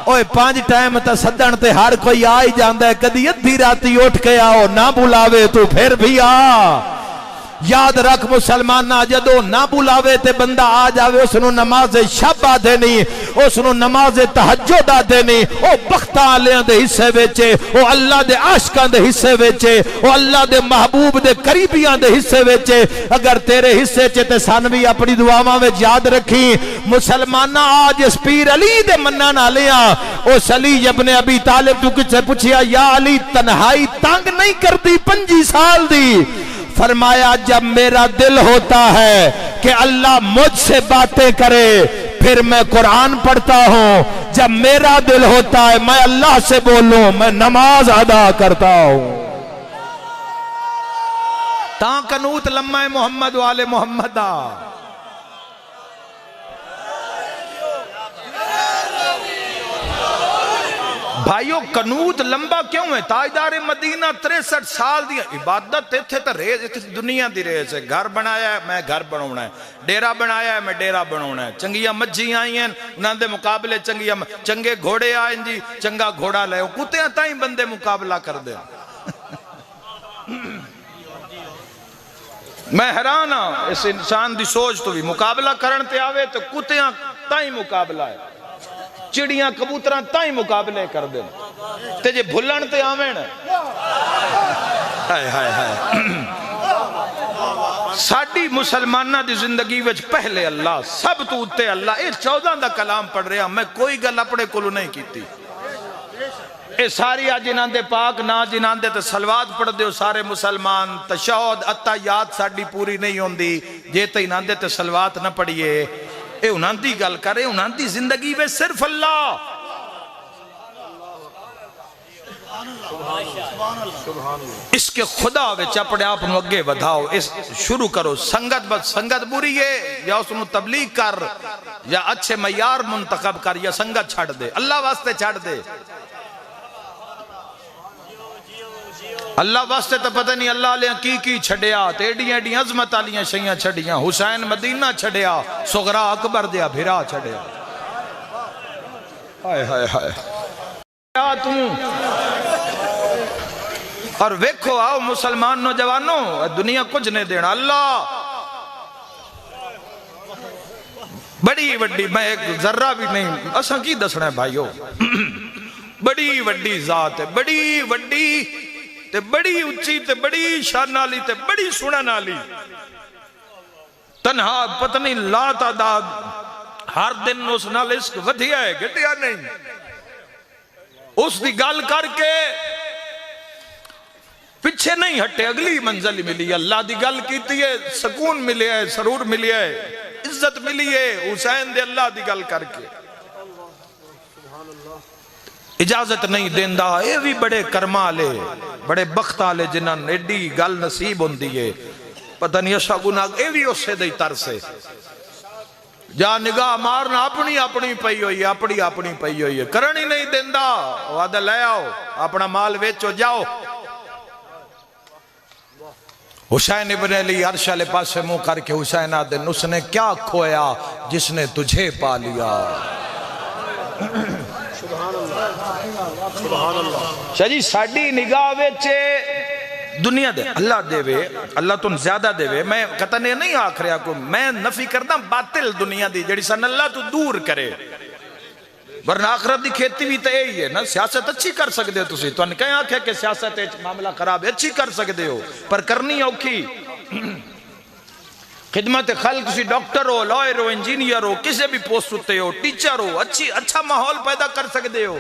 اوے 5 ٹائم تا صدن تے ہر کوئی آئی جاندہ ہے کدی ادھی راتی اٹھ کے آؤ نہ بلاوے تو پھر بھی آ یاد رکھ مسلمانہ جدو نہ بلاوے تے بندہ آ جاوے اس نو نماز شب آ دینی اس نو نماز تہجد آ دینی او بختہ آلیاں دے حصے ویچے او اللہ دے عاشقاں دے حصے ویچے او اللہ دے محبوب دے قریبیاں دے حصے ویچے اگر تیرے حصے چے تے سانوی اپنی دعاواں وچ یاد رکھی مسلمانہ آج اس پیر علی دے منن آلیاں او علی ابن ابی طالب تو کچھ پوچھیا یا علی تنہائی تنگ نہیں کرتی 25 سال دی فرمایا جب میرا دل ہوتا ہے کہ اللہ مجھ سے باتیں کرے پھر میں قرآن پڑھتا ہوں جب میرا دل ہوتا ہے میں اللہ سے بولوں میں نماز ادا کرتا ہوں تاں قنوت لمحہ محمد والے محمد بھائیو قنوت لمبا کیوں ہے تاجدار مدینہ 63 سال دی عبادت تھے تا ریز دنیا دی ریز ہے گھر بنایا ہے میں گھر بناونا ہے ڈیرہ بنایا ہے میں ڈیرہ بناونا ہے چنگیاں مجھی آئی ہیں انہاں دے مقابلے چنگے گھوڑے آئیں جی چنگا گھوڑا لے کتیاں تائیں بندے مقابلہ کر دیں میں حیران ہاں اس انسان دی سوچ تو بھی مقابلہ کرن تے آوے تو کتیاں تائیں مقابلہ ہے چڑیاں کبوتران تائیں مقابلے کر دیں تے جے بھلن تے آمین ہائے ہائے ہائے ساڈی مسلمانہ دی زندگی وچ پہلے اللہ سب تو اتے اللہ. اے 14 دا کلام پڑھ رہا میں کوئی گل اپنے کولو نہیں کیتی. اے ساری جنہاں دے پاک نا جنہاں دے تے صلوات پڑھ دیو سارے مسلمان. تشہد اتحیات ساڈی پوری نہیں ہوندی جے تے انہاں دے تے صلوات نہ پڑھیے. اے انہاں دی گل کرے انہاں دی زندگی وچ صرف اللہ. اس کے خدا وچ اپنے آپ نو اگے ودھاؤ. اس شروع کرو. سنگت بس سنگت بری ہے یا اس نو تبلیغ کر یا اچھے معیار منتخب کر یا سنگت چھڑ دے. اللہ واسطے چھڑ دے. اللہ واسطے تو پتہ نہیں اللہ علیہ کی چھڑیا. تیڑیاں ایڈی عظمت آلیاں شیاں چھڑیاں. حسین مدینہ چھڑیا. صغرا اکبر دیا بھرا چھڑیا. ہائے ہائے ہائے کیا تم. اور ویکھو آؤ مسلمان نوجوانوں دنیا کچھ نہیں دینا. اللہ بڑی وڈی میں ایک ذرہ بھی نہیں اساں کی دسنا ہے بھائیو. بڑی وڈی ذات ہے. بڑی وڈی تے بڑی اچھی تے بڑی شان والی تے بڑی سنن والی. تنہا پتہ نہیں لا تعداد ہر دن اس نال عشق ودھیا ہے گھٹیا نہیں. اس دی گل کر کے پیچھے نہیں ہٹے. اگلی منزل ملی. اللہ دی گل کیتی ہے سکون ملے ہے سرور ملے ہے عزت ملی ہے. حسین دے اللہ دی گل کر کے اجازت نہیں دیندہ. اے بھی بڑے کرما لے بڑے بخت آلے جنہاں ایڈی گل نصیب ہوندی ہے. پتہ نہیں اشا گناہ اے بھی اس سے دی ترسے. جا نگاہ مارنا اپنی اپنی پئی ہوئی ہے. اپنی اپنی پئی ہوئی ہے. کرنی نہیں دیندہ. وعدہ لے آؤ اپنا مال ویچو جاؤ. حسین ابن علی عرش والے پاسے منہ کر کے حسین آدن اس نے کیا کھویا جس نے تجھے پا لیا. شاہ جی ساڑی نگاہ ویچے دنیا دے اللہ دے وے اللہ تن زیادہ دے وے. میں قطنے نہیں آکھ رہا کو میں نفی کرتا باطل دنیا دی جڑی سن اللہ تو دور کرے. ورنہ آخرت دی کھیتی بھی تو یہی ہے نا. سیاست اچھی کر سکتے ہو تسی تو کہیں آنکھ ہے کہ سیاست معاملہ خراب ہے. اچھی کر سکتے ہو پر کرنی اوکھی. خدمت خلق کسی ڈاکٹر ہو لائر ہو انجینئر ہو کسی بھی پوسٹ ہوتے ہو ٹیچر ہو اچھا ماحول پیدا کر سکتے ہو.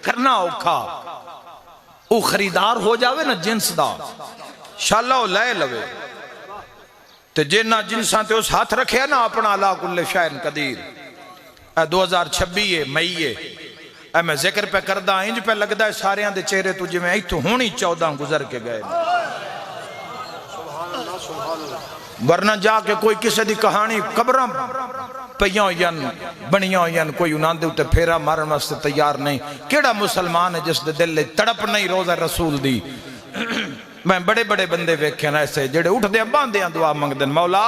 کرنا اوکھا. او خریدار ہو جاوے نا جنس دا شاءاللہ او لے لوے. تے جنہ جنساں تے اس ہاتھ رکھے نا اپنا اللہ کل شائن قدیر. 2026 مئی ہے. میں ذکر پہ کردہ انج پہ لگدہ ہے ساریاں دے چہرے تجھے میں ایتھو ہونی 14 گزر کے گئے. ورنہ جا کے کوئی کسی دی کہانی قبراں پیاں ہوئین بنیاں ہوئین کوئی انہاں دے ہوتے پھیرا مارن واسطے تیار نہیں. کیڑا مسلمان ہے جس دے دل لے تڑپ نہیں روزہ رسول دی. میں بڑے بڑے بندے ویکھے نا ایسے جڑے اٹھ دے باندیاں دعا منگ دیں مولا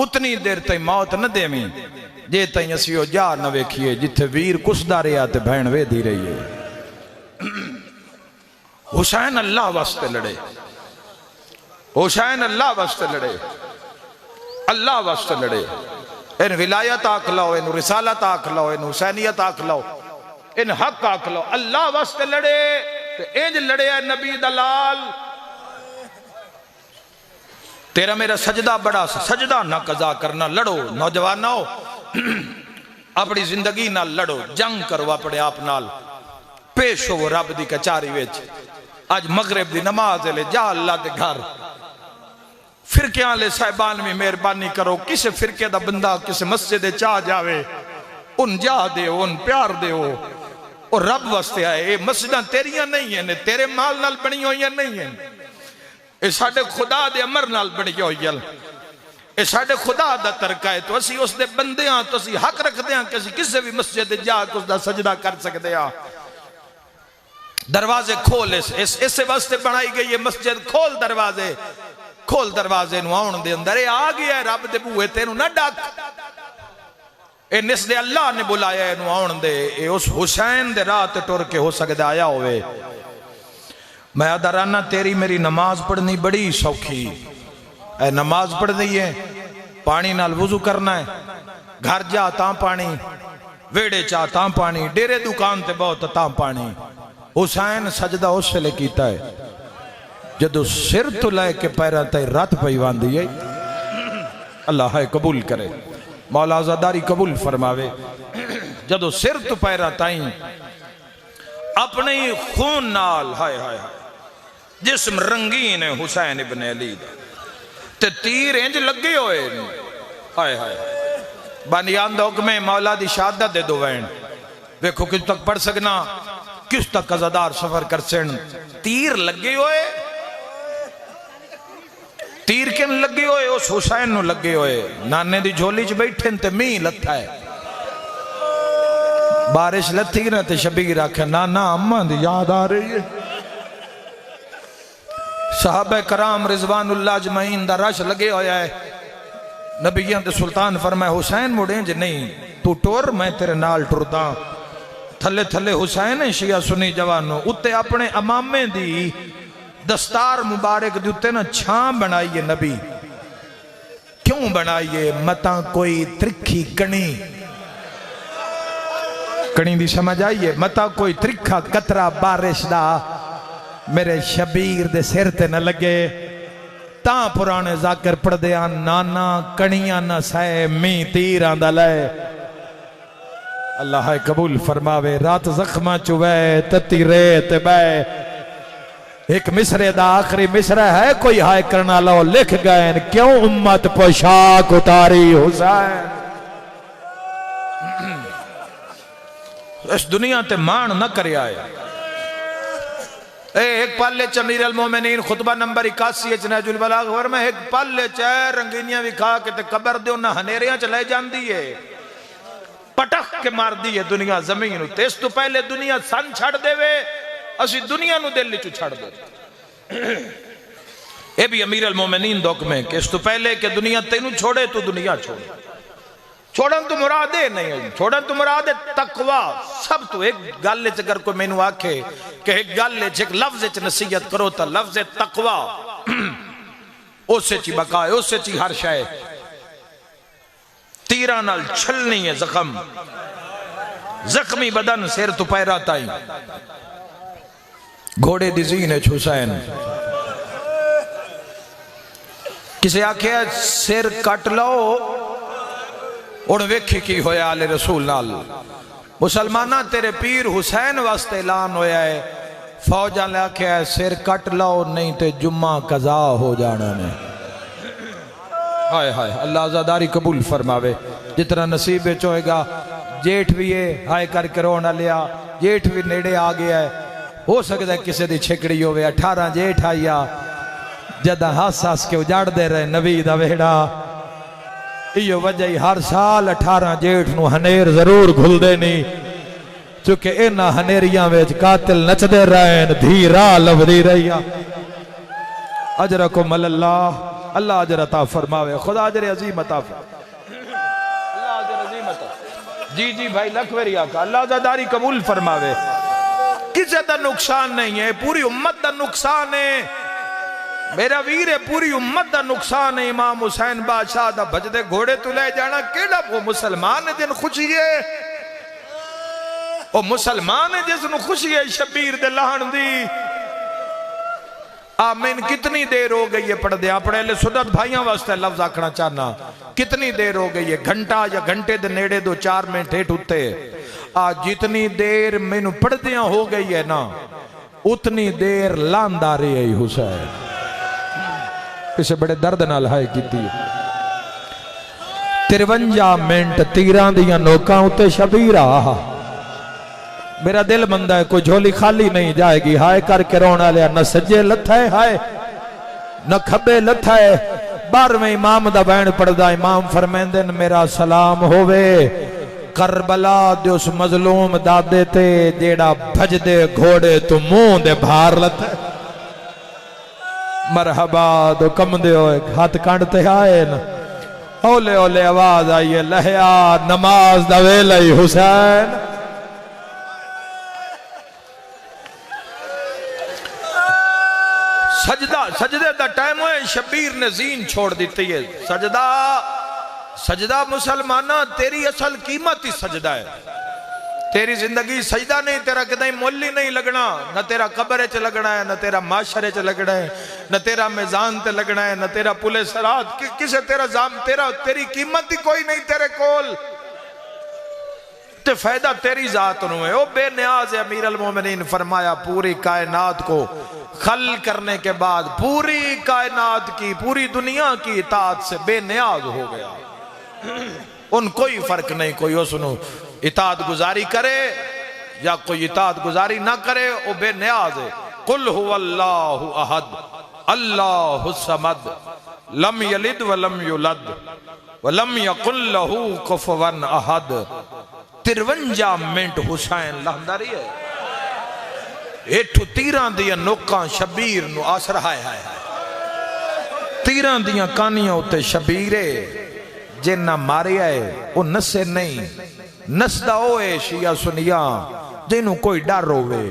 اتنی دیر تے موت نہ دے میں جے تائیں اسیو جا نہ ویکھیے جتھے ویر کسدہ رہا تے بھین وے دی رہی ہے. حسین اللہ واسطے لڑے. حسین اللہ واسطے لڑے. اللہ واسطے لڑے. ان ولایت آکھ لو ان رسالت آکھ لو ان حسینیت آکھ لو ان حق آکھ لو. اللہ واسطے لڑے تے انج لڑے ہے نبی دلال. تیرا میرا سجدہ بڑا سجدہ نہ قضا کرنا. لڑو نوجوانوں اپنی زندگی نہ لڑو. جنگ کرو اپنے آپ نال. پیش ہو رب دی کچاری ویچ. آج مغرب دی نماز لے جا اللہ دے گھر. فرقیاں لے صاحبان میں مہربانی کرو. کسے فرقے دا بندہ کسے مسجد چاہ جاوے ان جا دے ان پیار دے ہو. اور رب واسطے آئے اے مسجداں تیریاں نہیں ہیں تیرے مال نال بنی ہوئی نہیں ہیں. اے ساڑھے خدا دے امر نال بنی ہوئی ہے. اے ساڑھے خدا دا ترکہ ہے تو اسی اس دے بندے ہاں تو اسی حق رکھ دے ہاں کہ کسے بھی مسجد جا کے اس دا سجدہ کر سکتے ہاں. دروازے کھول اس واسطے بنائی گئی یہ مسجد. کھول دروازے کھول دروازے نو آن دے اندر. اے آگیا ہے رب دے بوئے تینو نہ ڈاک. اے نس دے اللہ نے بلایا ہے نو آن دے. اے اس حسین دے رات ٹور کے ہو سکتے آیا ہوئے. میں ادھرانا تیری میری نماز پڑھنی بڑی سوکھی. اے نماز پڑھنی ہے پانی نال وضو کرنا ہے. گھر جا تاں پانی ویڑے چاہ تاں پانی ڈیرے دکان تے بہت تاں پانی. حسین سجدہ اس سے لے کیتا ہے جدو سر تو لائے کے پیرہ تے رات پہ ایوان دیئے اللہ ہے قبول کرے، مولا عزاداری قبول فرماوے۔ جدو سر تو پیرا تائیں اپنے خون نال ہائے ہائے جسم رنگین ہے حسین ابن علی دا تے تیر انج لگے ہوئے ہائے ہائے بانیان دا حکم ہے مولا دی شہادت دے دو وین ویکھو کس تک پڑھ سکنا، کس تک عزادار سفر کر سن۔ تیر لگے ہوئے، تیر کن لگے ہوئے؟ اس حسین نو لگے ہوئے، نانے دی جھولی چ بیٹھے تے مین لتھا ہے، بارش لتھی نہ تے شبیر آکھے نانا اماں دی یاد آ رہی ہے۔ صحابہ کرام رضوان اللہ اجمعین دا رش لگے ہویا ہے، نبیان تے سلطان فرمائے حسین مڑیں جے نہیں تو ٹور میں تیرے نال ٹردا۔ تھلے تھلے حسین شیعہ سنی جوانوں اتے اپنے امامے دی دستار مبارک دی اتے نا چھان بنائیے نبی، کیوں بنائیے؟ متاں کوئی ترکھی کنی کنی دی سمجھ آئیے، متاں کوئی ترکھا قطرہ بارش دا میرے شبیر دے سر تے نہ لگے۔ تاں پرانے ذاکر پڑھ دیا نانا کنیاں نہ سائے می تیران دا لائے۔ اللہ قبول فرماوے، رات زخمہ چوے تتی ریت بے۔ ایک مصرے دا آخری مصرے ہے کوئی ہائے کرنا لو لکھ گئے کیوں امت پوشاک اتاری حسین۔ اس دنیا تے مان نہ کرے آئے۔ ایک پالے چمیر المومنین خطبہ نمبر 81 نہج البلاغ ورمہ ایک پالے چاہے رنگینیاں بھی کھا کے تے قبر دے انہا ہنیریاں چلے جان دیئے، پٹک کے مار دیئے دنیا زمین ہوتے۔ اس تو پہلے دنیا سن چھڑ دے وے، اسی دنیا نو دل چو چھڑ دے۔ اے بھی امیر المومنین دوک میں کہ اس تو پہلے کہ دنیا تینو چھوڑے تو دنیا چھوڑے۔ چھوڑن تو مرادے نہیں ہے، چھوڑن تو مرادے تقوی۔ سب تو ایک گالے اگر کوئی میں نو آکھے کہ ایک گالے ایک لفظ نصیحت کرو تا لفظ تقوی، اس سے چی بقائے، اس سے چی ہر شائے۔ تیران ال چھلنی ہے زخم، زخمی بدن سیر تو پیرا تائیں، گھوڑے دی زین ہے حسین۔ کسے آکھے سیر کٹ لو اور ویکھی کی ہویا آل رسول نال، مسلمانہ تیرے پیر حسین واسطے اعلان ہویا ہے، فوجاں لے آکھے سیر کٹ لو نہیں تے جمعہ قضا ہو جانا نے۔ ہائے ہائے اللہ عزاداری قبول فرماوے، جتنا نصیب چوئے گا۔ جیٹھ بھی ہے ہائے کر کے رونا لیا، جیٹھ بھی نیڑے آ گیا ہے، ہو سکتا ہے کسی دی چھکڑی ہوئے 18 جیٹھ آیا جدہ ہاس ہاس کے اجاڑ دے رہے نبی دا ویڑا۔ یہ وجہ ہی ہر سال 18 جیٹھ نو ہنیر ضرور گھل دے نہیں، چونکہ اینا ہنیریاں ویچ قاتل نچ دے رہے ہیں، دھی راہ لفظی رہی۔ اجرکم اللہ، اللہ اجر عطا فرماوے، خدا اجر عظیم عطا فرماوے، اللہ اجر عظیم عطا۔ جی جی بھائی لکھوری آقا، اللہ عزاداری قبول فرماوے۔ کسے دا نقصان نہیں ہے، پوری امت دا نقصان ہے، میرا ویر ہے، پوری امت دا نقصان ہے۔ امام حسین بادشاہ دا بجدے گھوڑے تو لے جانا کیڑا وہ مسلمان ہے جن خوشی ہے، وہ مسلمان ہے جس نو خوشی ہے شبیر دے لہن دی۔ آمین کتنی دیر ہو گئی ہے پڑھ دے اپنے لئے سنت بھائیاں واسطے لفظ آکھنا چاہنا، کتنی دیر ہو گئی ہے؟ گھنٹہ یا گھنٹے دے نیڑے 2-4 منٹ ہیٹ ہوتے۔ آج جتنی دیر میں نو پڑھ دیاں ہو گئی ہے نا اتنی دیر لانداری ہے حسین، اسے بڑے درد نال ہائے کیتی ہے۔ 53 منٹ تیران دیاں نوکاں اتے شبیر آہا، میرا دل مندہ ہے کوئی جھولی خالی نہیں جائے گی۔ ہائے کر کے رونا لیا، نہ سجے لتھا ہے ہائے نہ کھبے لتھا ہے۔ 12ویں امام دا بین پڑھدا، امام فرمیندن میرا سلام ہوئے کربلا دے اس مظلوم دادے تے جیڑا بھج دے گھوڑے تو منہ دے بھار لتھا ہے۔ مرحبا دو کم دے ہوئے ہاتھ کانڈتے آئے نا، اولے اولے آواز آئیے لہیا نماز دا ویلئی حسین۔ سجدے دا ٹائم ہوئے شبیر نے زین چھوڑ دیتی ہے۔ سجدہ مسلمانہ تیری اصل قیمت ہی سجدہ ہے، تیری زندگی سجدہ نہیں، تیرا کدیں مولی نہیں لگنا، نہ تیرا قبر چ لگنا ہے، نہ تیرا معاشرے چ لگنا ہے، نہ تیرا میزان تے لگنا ہے، نہ تیرا پل صراط، کسے تیری قیمت ہی کوئی نہیں تیرے کول، تے فائدہ تیری ذات نو ہے۔ او بے نیاز ہے، امیر المومنین فرمایا پوری کائنات کو خلق کرنے کے بعد پوری کائنات کی، پوری دنیا کی اطاعت سے بے نیاز ہو گیا، ان کوئی فرق نہیں، کوئی اس نو اطاعت گزاری کرے یا کوئی اطاعت گزاری نہ کرے، وہ بے نیاز ہے۔ قل هو اللہ احد اللہ الصمد لم یلد ولم یولد ولم یکن له کفوا احد۔ 53 منٹ حسین لہنداری ہے، ایٹھو تیران دیا نوکاں شبیر نو آسر ہائے ہائے تیران دیا کانیاں ہوتے شبیرے جنہ مارے آئے وہ نسے نہیں، نسدہ ہوئے شیعہ سنیاں جنہوں کوئی ڈر ہوئے،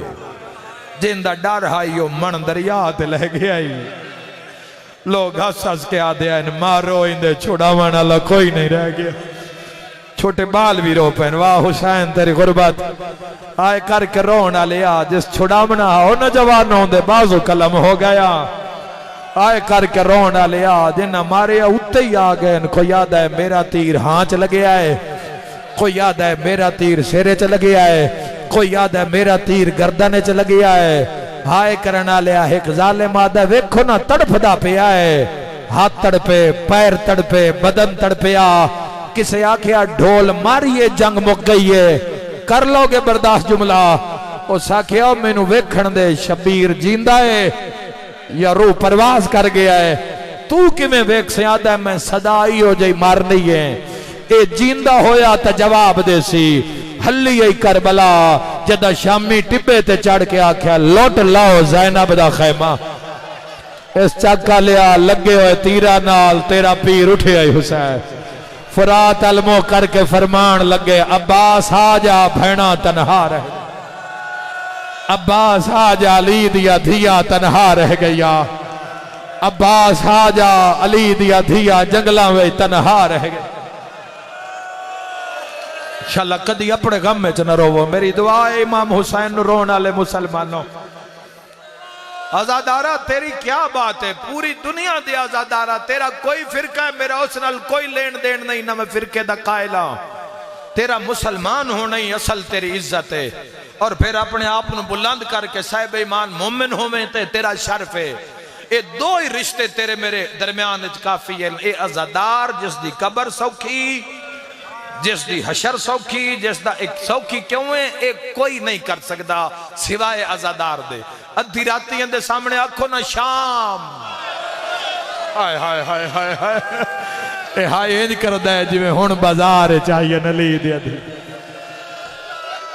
جن دا ڈر ہائی ہو من دریا تے لہ گیا ہی، لوگ ہس ہس کے آدھے آئے مارو اندے چھوڑا مانا اللہ کوئی نہیں رہ گیا، چھوٹے بال بھی رو پہن، واہ حسین تیری غربت آئے کر کے رونا لیا، جس چھوڑا منا ہو نوجوانوں دے بازو قلم ہو گیا، آئے کر کے رونا لیا، جنہ مارے اتے ہی آگئے، ان کو یاد ہے میرا تیر ہانچ لگے آئے، کوئی یاد ہے میرا تیر سیرے چ لگے آئے، کوئی یاد ہے میرا تیر گردنے چ لگے آئے، ہائے کرنا لیا ایک ظالم آدھا ویکھو نا تڑپ دا پہ آئے، ہاتھ تڑپے پیر تڑپے بدن تڑپیا، کسے آکھیا ڈھول ماریے جنگ مک گئی ہے، کر لو گے برداشت جملہ، اس آکھیا میں نو ویکھن دے شبیر جیندہ ہے یا روح پرواز کر گیا ہے، تو کی میں ویک سے آدھا ہے میں صدائی ہو جائی مارنی ہے، اے جیندہ ہویا تا جواب دے سی، حلی ای کربلا جدہ شامی ٹپے تے چڑھ کے آکھیا لوٹ لاؤ زینب دا خیمہ، اس چکا لیا لگے ہوئے تیرہ نال تیرا پیر اٹھے آئی حسین، فرات علمو کر کے فرمان لگے عباس آجا بھینا تنہا رہ گیا، عباس آجا علی دیا دھیا تنہا رہ گیا، عباس آجا علی دیا دھیا جنگلہ میں تنہا رہ گیا۔ انشاءاللہ کدی اپنے غم میں چنہ رو، میری دعا ہے امام حسین رونا لے مسلمانوں، آزادارہ تیری کیا بات ہے، پوری دنیا دے آزادارہ، تیرا کوئی فرقہ ہے، میرا اس نال کوئی لین دین نہیں، نہ میں فرقے دا قائلہ، تیرا مسلمان ہونا ہی اصل تیری عزت ہے، اور پھر اپنے آپ نے بلند کر کے صاحب ایمان مومن ہوئے تے تیرا شرف ہے۔ اے دو ہی رشتے تیرے میرے درمیان کافی ہیں، اے عزادار جس دی قبر سوکھی، جس دی حشر سوکھی، جس دا ایک سوکھی کیوں ہے، ایک کوئی نہیں کر سکتا سوائے عزادار دے۔ ادھی راتی اندے سامنے آکھو نا شام، ہائے ہائے ہائے ہائے ہائے اے ہائے انج کر دے جی میں ہون بازار چاہیے نلی دیا دی،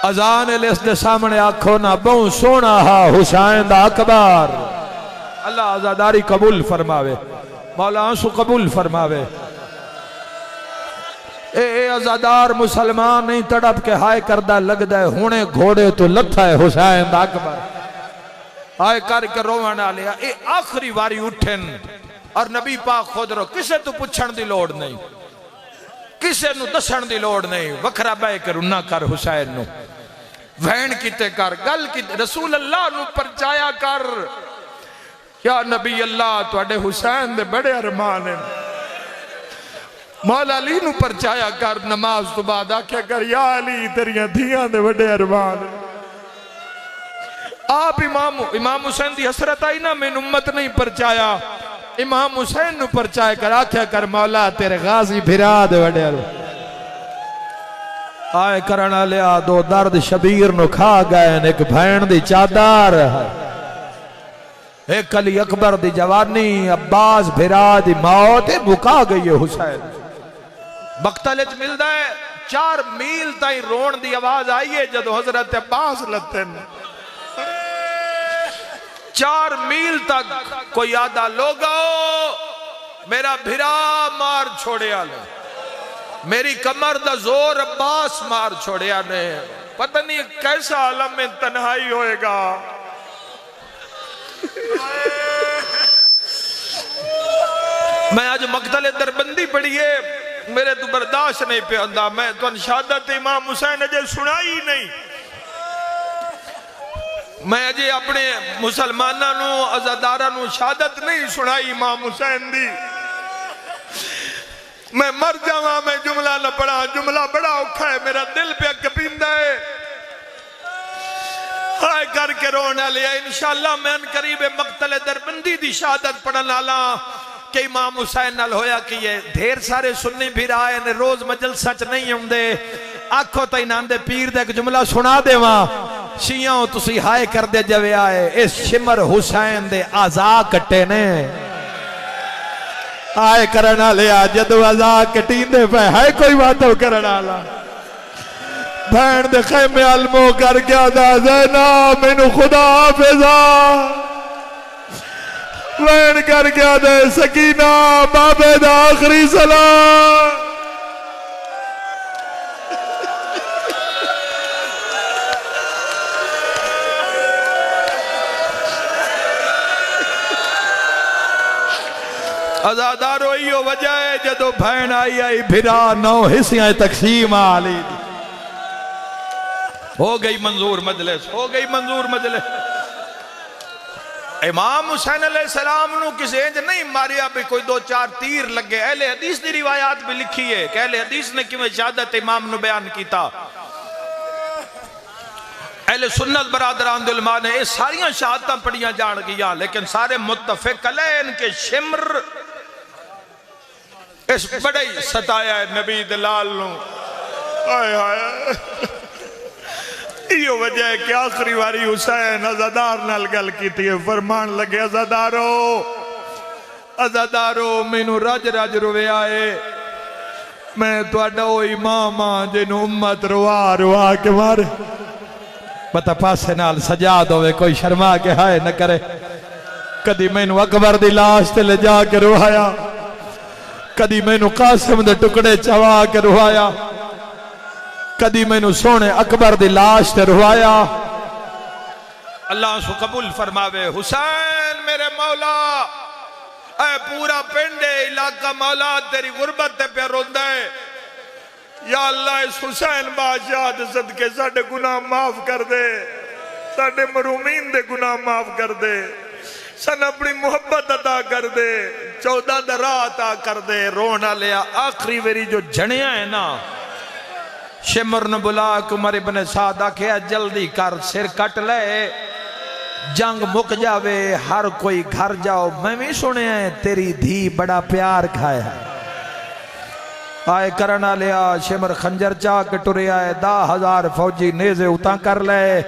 اذان الیس دے سامنے آکھو نا بہن سونا ہا حسین دا اکبر، اللہ عزاداری قبول فرماوے، مولا آنسو قبول فرماوے۔ اے عزادار مسلمان نہیں تڑپ کے ہائے کردہ لگ دے ہونے گھوڑے تو لتھا ہے حسین دا اکبر، ہائے کر کے روانہ لیا، اے آخری واری اٹھن اور نبی پاک خود رو، کسے تو پچھن دی لوڑ نہیں، کسے نو دسن دی لوڑ نہیں، وکھرا بے کر انہا کر حسین نو، وین کیتے کر، گل کیتے رسول اللہ نو پرچایا کر، یا نبی اللہ توڑے حسین دے بڑے ارمان ہیں، مولا علی نو پرچایا کر، نماز تو بعد آکھیا کر یا علی تیریاں دھیاں دے بڑے ارمان ہیں۔ آپ امام حسین دی حسرت آئی نا میں امت نہیں پرچایا، امام حسین نو پرچایا کر، آکھیا کر مولا تیرے غازی بھرا دے بڑے ارمان آئے کرنا لیا، دو درد شبیر نو کھا گئے، ایک بھین دی چادر، ایک علی اکبر دی جوانی، عباس بھرا دی موت، بکا گئی حسین بختلت مل دائے، 4 میل تائیں رون دی آواز آئیے جدو حضرت عباس لتن، 4 میل تک کوئی آدھا لوگو میرا بھرا مار چھوڑے آلے، میری کمر دا زور عباس مار چھوڑے آنے، پتہ نہیں کیسا عالم میں تنہائی ہوئے گا۔ میں آج مقتل دربندی پڑھیے، میرے تو برداشت نہیں پہ ہوندا میں تو شہادت امام حسین اجے سنائی نہیں میں اجے اپنے مسلماناں نو عزاداراں نو شہادت نہیں سنائی امام حسین دی میں مر جاواں میں جملہ نہ پڑھا جملہ بڑا اوکھا ہے میرا دل پہ کپیندا ہے ہائے کر کے رونا لیا انشاءاللہ میں ان قریب مقتل دربندی دی شہادت پڑھن والا کہ امام حسین نال ہویا کہ یہ ڈھیر سارے سنی بھی رہے نے روز مجلسہ چ نہیں ہوندے آکھو تے نام دے پیر دے ایک جملہ سنا دیواں شیعوں تسی ہائے کر دے جوے آئے اس شمر حسین دے آزا کٹے نے ہائے کرنا لیا جدو آزا کٹین دے پہ ہائے کوئی باتوں کرنا لا بھین دے خیمے علموں کر کے آدھا زینہ مینو خدا حافظہ بھین کر کے آدھا سکینہ بابے دا آخری سلام ازادارو ایو وجہ ہے جدو بھین آئی آئی بھرا 9 حصیاں تقسیم آلی ہو گئی منظور مجلس ہو گئی منظور مجلس امام حسین علیہ السلام نو کسی انج نہیں ماریا بھی کوئی 2-4 تیر لگے اہل حدیث دی روایات بھی لکھی ہے کہ اہل حدیث نے کیوں شہادت امام نو بیان کیتا اہل سنت برادران دے علماء نے اس ساریاں شہادتاں پڑھیاں جان گیا لیکن سارے متفق علیہ کہ شمر اس بڑے ستایا ہے نبی دلال نو آئے آئے یہ وجہ ہے کہ آخری واری حسین عزادار نال گل کی تھی فرمان لگے عزادارو مینو رج رج روے آئے میں تو اڈو امام جنو امت روا روا کے مارے پتہ پاسے نال سجاد ہوئے کوئی شرما کے ہائے نہ کرے کدی مینو اکبر دی لاش تے لے جا کے روایا کدی مینو قاسم دے ٹکڑے چوا کے روایا کدی مینو سونے اکبر دی لاش تے روایا اللہ سو قبول فرماوے حسین میرے مولا اے پورا پنڈے علاقہ مولا تیری غربت تے پہ روندہ ہے یا اللہ اس حسین بادشاہ دے صدقے ساڑھے گناہ معاف کر دے ساڑھے مرومین دے گناہ معاف کر دے سن اپنی محبت عطا کر دے 14 درہ عطا کر دے رونا لیا آخری ویری جو جھڑیاں ہیں نا شمر نے بلا عمر ابن سعد کہا جلدی کر سر کٹ لے جنگ مک جاوے ہر کوئی گھر جاؤ میں بھی سنے ہیں تیری دھی بڑا پیار کھایا ہے آئے کرنا لیا شمر خنجر چاہ کٹورے آئے 10,000 فوجی نیزے اتاں کر لے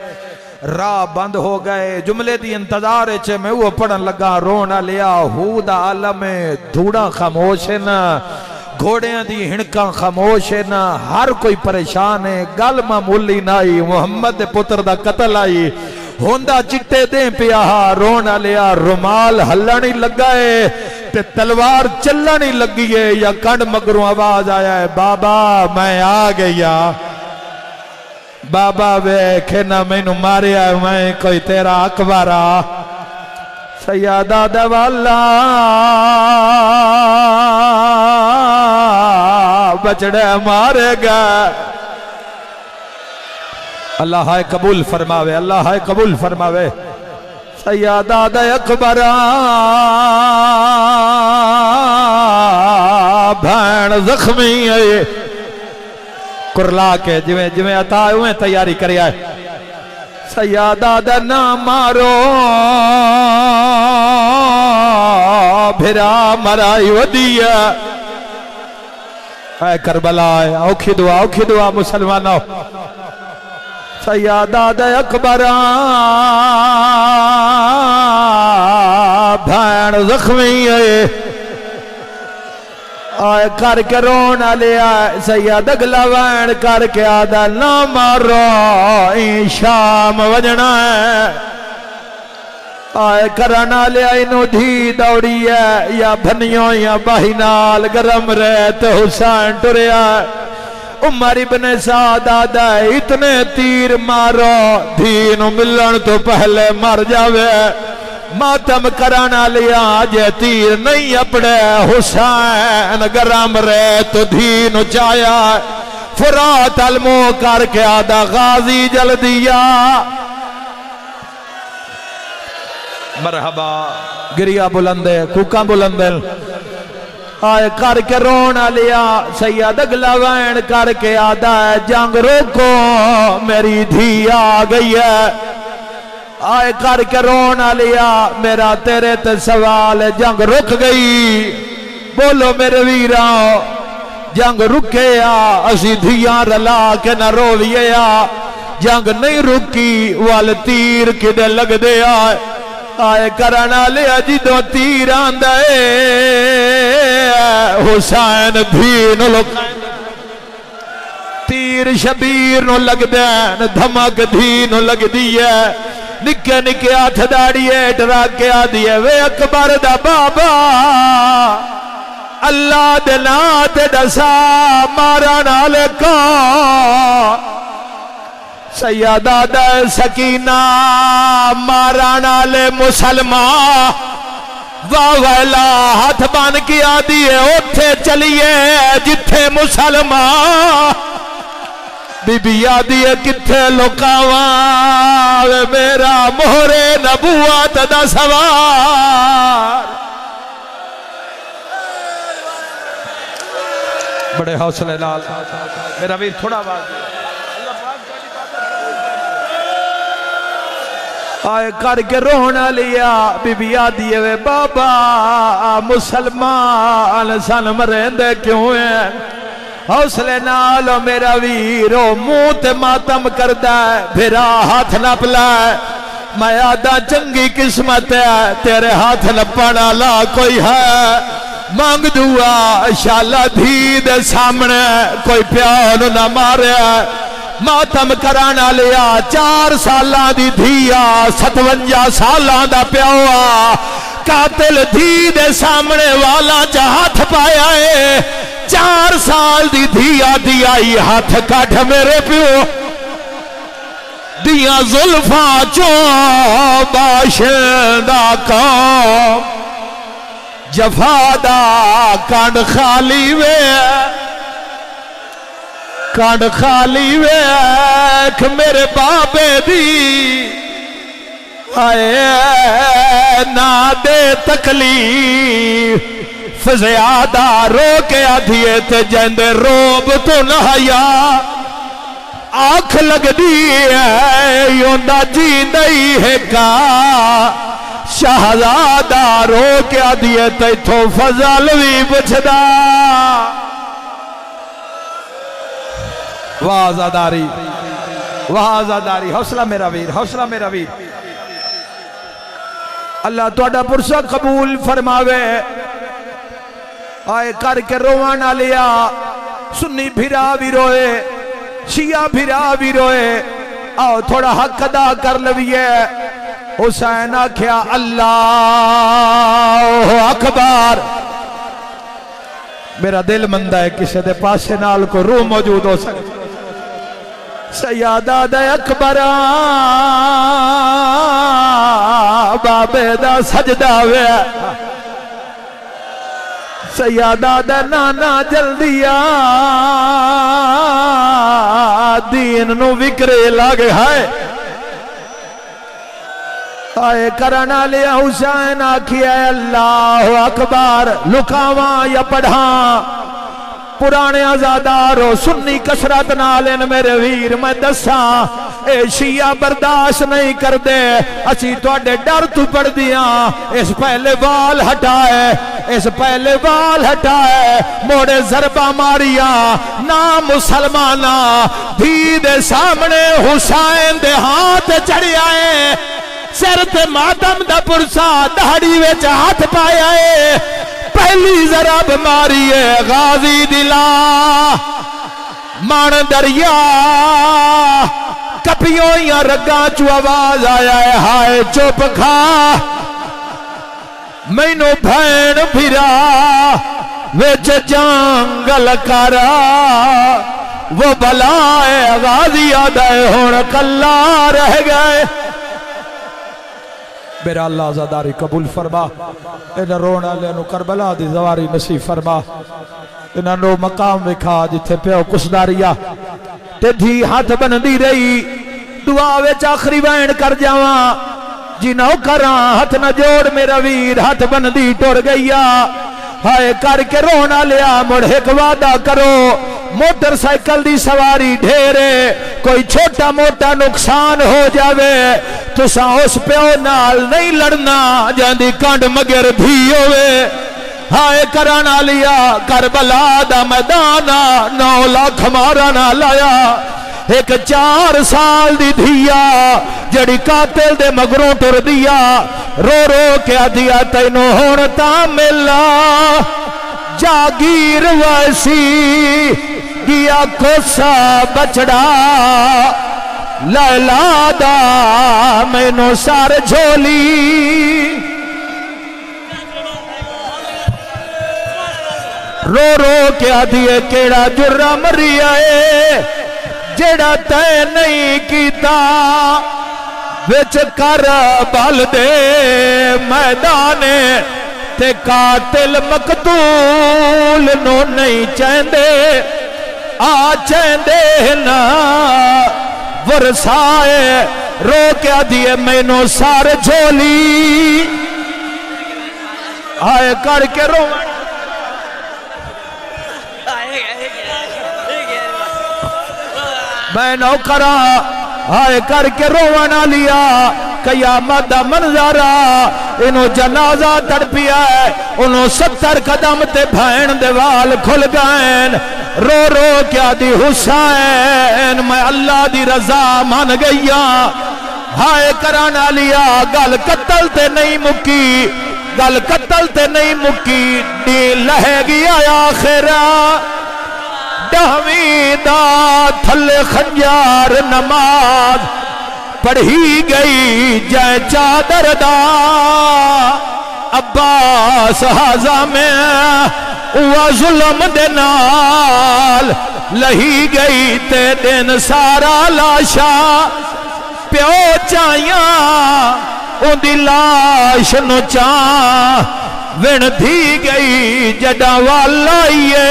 راہ بند ہو گئے جملے دی انتظار چھے میں وہ پڑھن لگا رونا لیا ہود عالم دھوڑا خاموش ہے نا گھوڑیاں دی ہنکاں خاموش ہے نا ہر کوئی پریشان ہے گل معمولی نائی محمد پتر دا قتل آئی ہوندہ چٹے دیں پیا رونا لیا رومال ہلانی لگائے تے تلوار چلانی لگی ہے یا کنڈ مگروں آواز آیا ہے بابا میں آ گیا بابا ویکھے نہ میں نو ماریا میں کوئی تیرا اکبارا سیادہ دوالا بچڑے مارے گا اللہ ہائے قبول فرماوے اللہ ہائے قبول فرماوے سیادہ دے اکبرا بھین زخمی ہے کرلا کے جویں عطا ہوئے تیاری کری آئے سیادہ دے نہ مارو بھرا مرائی ودیا اے کربلا ہے اوکھی دعا مسلمانوں سیادہ دے اکبرا بھین زخمی ہے آئے کر کے رونا لیا سید اگلا وین کر کے آدھا نہ مارو این شام وجنا ہے آئے کرنا لیا انہوں دھی دوڑی ہے یا بھنیوں یا بہنال گرم رہت حسین ٹریا عمر ابن سعد آدھا اتنے تیر مارو دین ملن تو پہلے مر جاوے ماتم کرانا لیا جے تیر نہیں اپڑے حسین گرم رے تو دھین چایا فرات المو کر کے آدھا غازی جل دیا مرحبا گریا بلندے کوکاں بلندے آئے کر کے رونا لیا سید اگلا وین کر کے آدھا ہے جنگ روکو میری دھی آ گئی ہے آئے کر کے رونا لیا میرا تیرے تے سوال ہے جنگ رک گئی بولو میرے ویراں جنگ رکے اسی دھیاں رلا کے نہ رویے جنگ نہیں رکی وال تیر کدے لگ دے آئے کرانا لیا جدو تیر آندے حسین دھین لک تیر شبیر نو لگ دین دھمک دھین لگ دیئے نکے نکے آتھ داڑیے ڈرا کے آدھیے وے اکبر دا بابا اللہ دنات ڈسا مارا نالے کا سیدہ دا سکینہ مارا نالے مسلمان واویلا ہاتھ بان کیا دیئے اٹھے چلیے جتھے مسلمان بی بی آدیئے کتھے لکاواں میرا مہر نبوت دا سوار بڑے حوصلے لال میرا بھی تھوڑا آواز آئے کر کے رونا لیا بی بی آدیے وے بابا مسلمان سن مرندے کیوں ہیں حوصلے نالو میرا ویرو منہ تے ماتم کردہ ہے پھرا ہاتھ نہ پلائے میں آدھا چنگی قسمت ہے تیرے ہاتھ نہ پڑا لا کوئی ہے مانگ دعا شالا دھی دے سامنے کوئی پیان نہ مارے ماتم کرانا لیا 4 سالاں دی دھیا 57 سالاں دا پیوا قاتل دھی دے سامنے والا جا ہاتھ پایا ہے 4 سال دی دھیا دیائی ہاتھ کاٹھ میرے پیو دیا زلفاں چوں باشندہ کام جفادہ کانڈ خالی وے کانڈ خالی ویکھ میرے بابے دی آئے نا دے تکلیف زیادہ رو کے آدھیے تے جندے روب تو نہیا آنکھ لگ دیئے یوندہ جی نہیں ہے کا شہزادہ رو کے آدھیے تے تو فضلوی بچدا وازاداری وازاداری حوصلہ میرا ویر حوصلہ میرا ویر اللہ توڑا پرسہ قبول فرماوے آئے کر کے روانا لیا سنی بھیرا بھی روئے شیعہ بھیرا بھی روئے آؤ تھوڑا حق ادا کر لویے حسین آکھیا اللہ اکبر میرا دل مندہ ہے کسی دے پاسے نال کو روح موجود ہو سکتا سیادہ دے اکبران بابے دا سجدہ وے سیادہ دے نانا جلدیا دین نو وکرے لاگے ہائے آئے کرنا لیا حسین آکھیا اللہ اکبر لکاواں یا پڑھاں پرانے آزادارو سنی کسرت نالن میرے ویر میں دساں اے شیعہ برداشت نہیں کر دے اسی توڑے ڈر تو پڑ دیاں اس پہلے وال ہٹائے اس پہلے وال ہٹائے موڑے ضربہ ماریا نا مسلمانہ دھی دے سامنے حسین دے ہاتھ چڑھی آئے سر تے ماتم دا پرسا دہڑی ویچ ہاتھ پایا ہے پہلی ضرب ماری ہے غازی دلا مان دریا کپیوں یا رگاں چو آواز آیا ہے ہائے چوپ کھا مینو بھین پھرا ویچ جنگل کرا وہ بلائے غازی آدھائے ہون کلا رہ گئے میرا اللہ عزاداری قبول فرما انہاں رون والے نو کربلا دی زواری نصیب فرما انہاں نو مقام وکھا جتھے پیو کسداریا تے دھی ہاتھ بندی رہی دعا وچ آخری وین کر جاواں جنہوں کراں ہاتھ نہ جوڑ میرا ویر ہاتھ بندی ٹر گئیا ہائے کر کے رونا لیا مڑ ایک وعدہ کرو موٹر سائیکل دی سواری ڈھیرے کوئی چھوٹا موٹا نقصان ہو جاوے تساں اس پیو نال نہیں لڑنا جاندی کانڈ مگر بھی ہوئے ہائے کرانا لیا کربلا دا میدانا 9 لاکھ مارا نہ لایا ایک 4 سال دی دھیا جڑی قاتل دے مگروں ٹر دیا رو رو کیا دیا تینوں ہون تا ملا جاگیر ویسی گیا کوسا بچڑا لیلا دا مینوں سار جھولی رو رو کیا دیے کیڑا جرم ریائے جڑا تے نہیں کیتا وچ کر بال دے میدانے تے قاتل مقتول نو نہیں چاہندے آ چاہندے نا ورسائے رو کیا دیے مینوں سار جھولی آئے کر کے رو میں نوکرا ہائے کر کے رونا لیا قیامت دا منظرہ انہوں جنازہ تڑپیا ہے انہوں 70 قدم تے بھین دیوال کھل گئیں رو رو کیا دی حسین میں اللہ دی رضا مان گیا ہائے کرانا لیا گل قتل تے نہیں مکی گل قتل تے نہیں مکی دی لہے گیا آخرہ دہویں دا تھلے خنجار نماز پڑھی گئی جائے چادر دا عباس حاضہ میں وہ ظلم دے نال لہی گئی تے دن سارا لاشا پیو چائیاں ان دی لاش نو چاں ون دھی گئی جڑا والائیے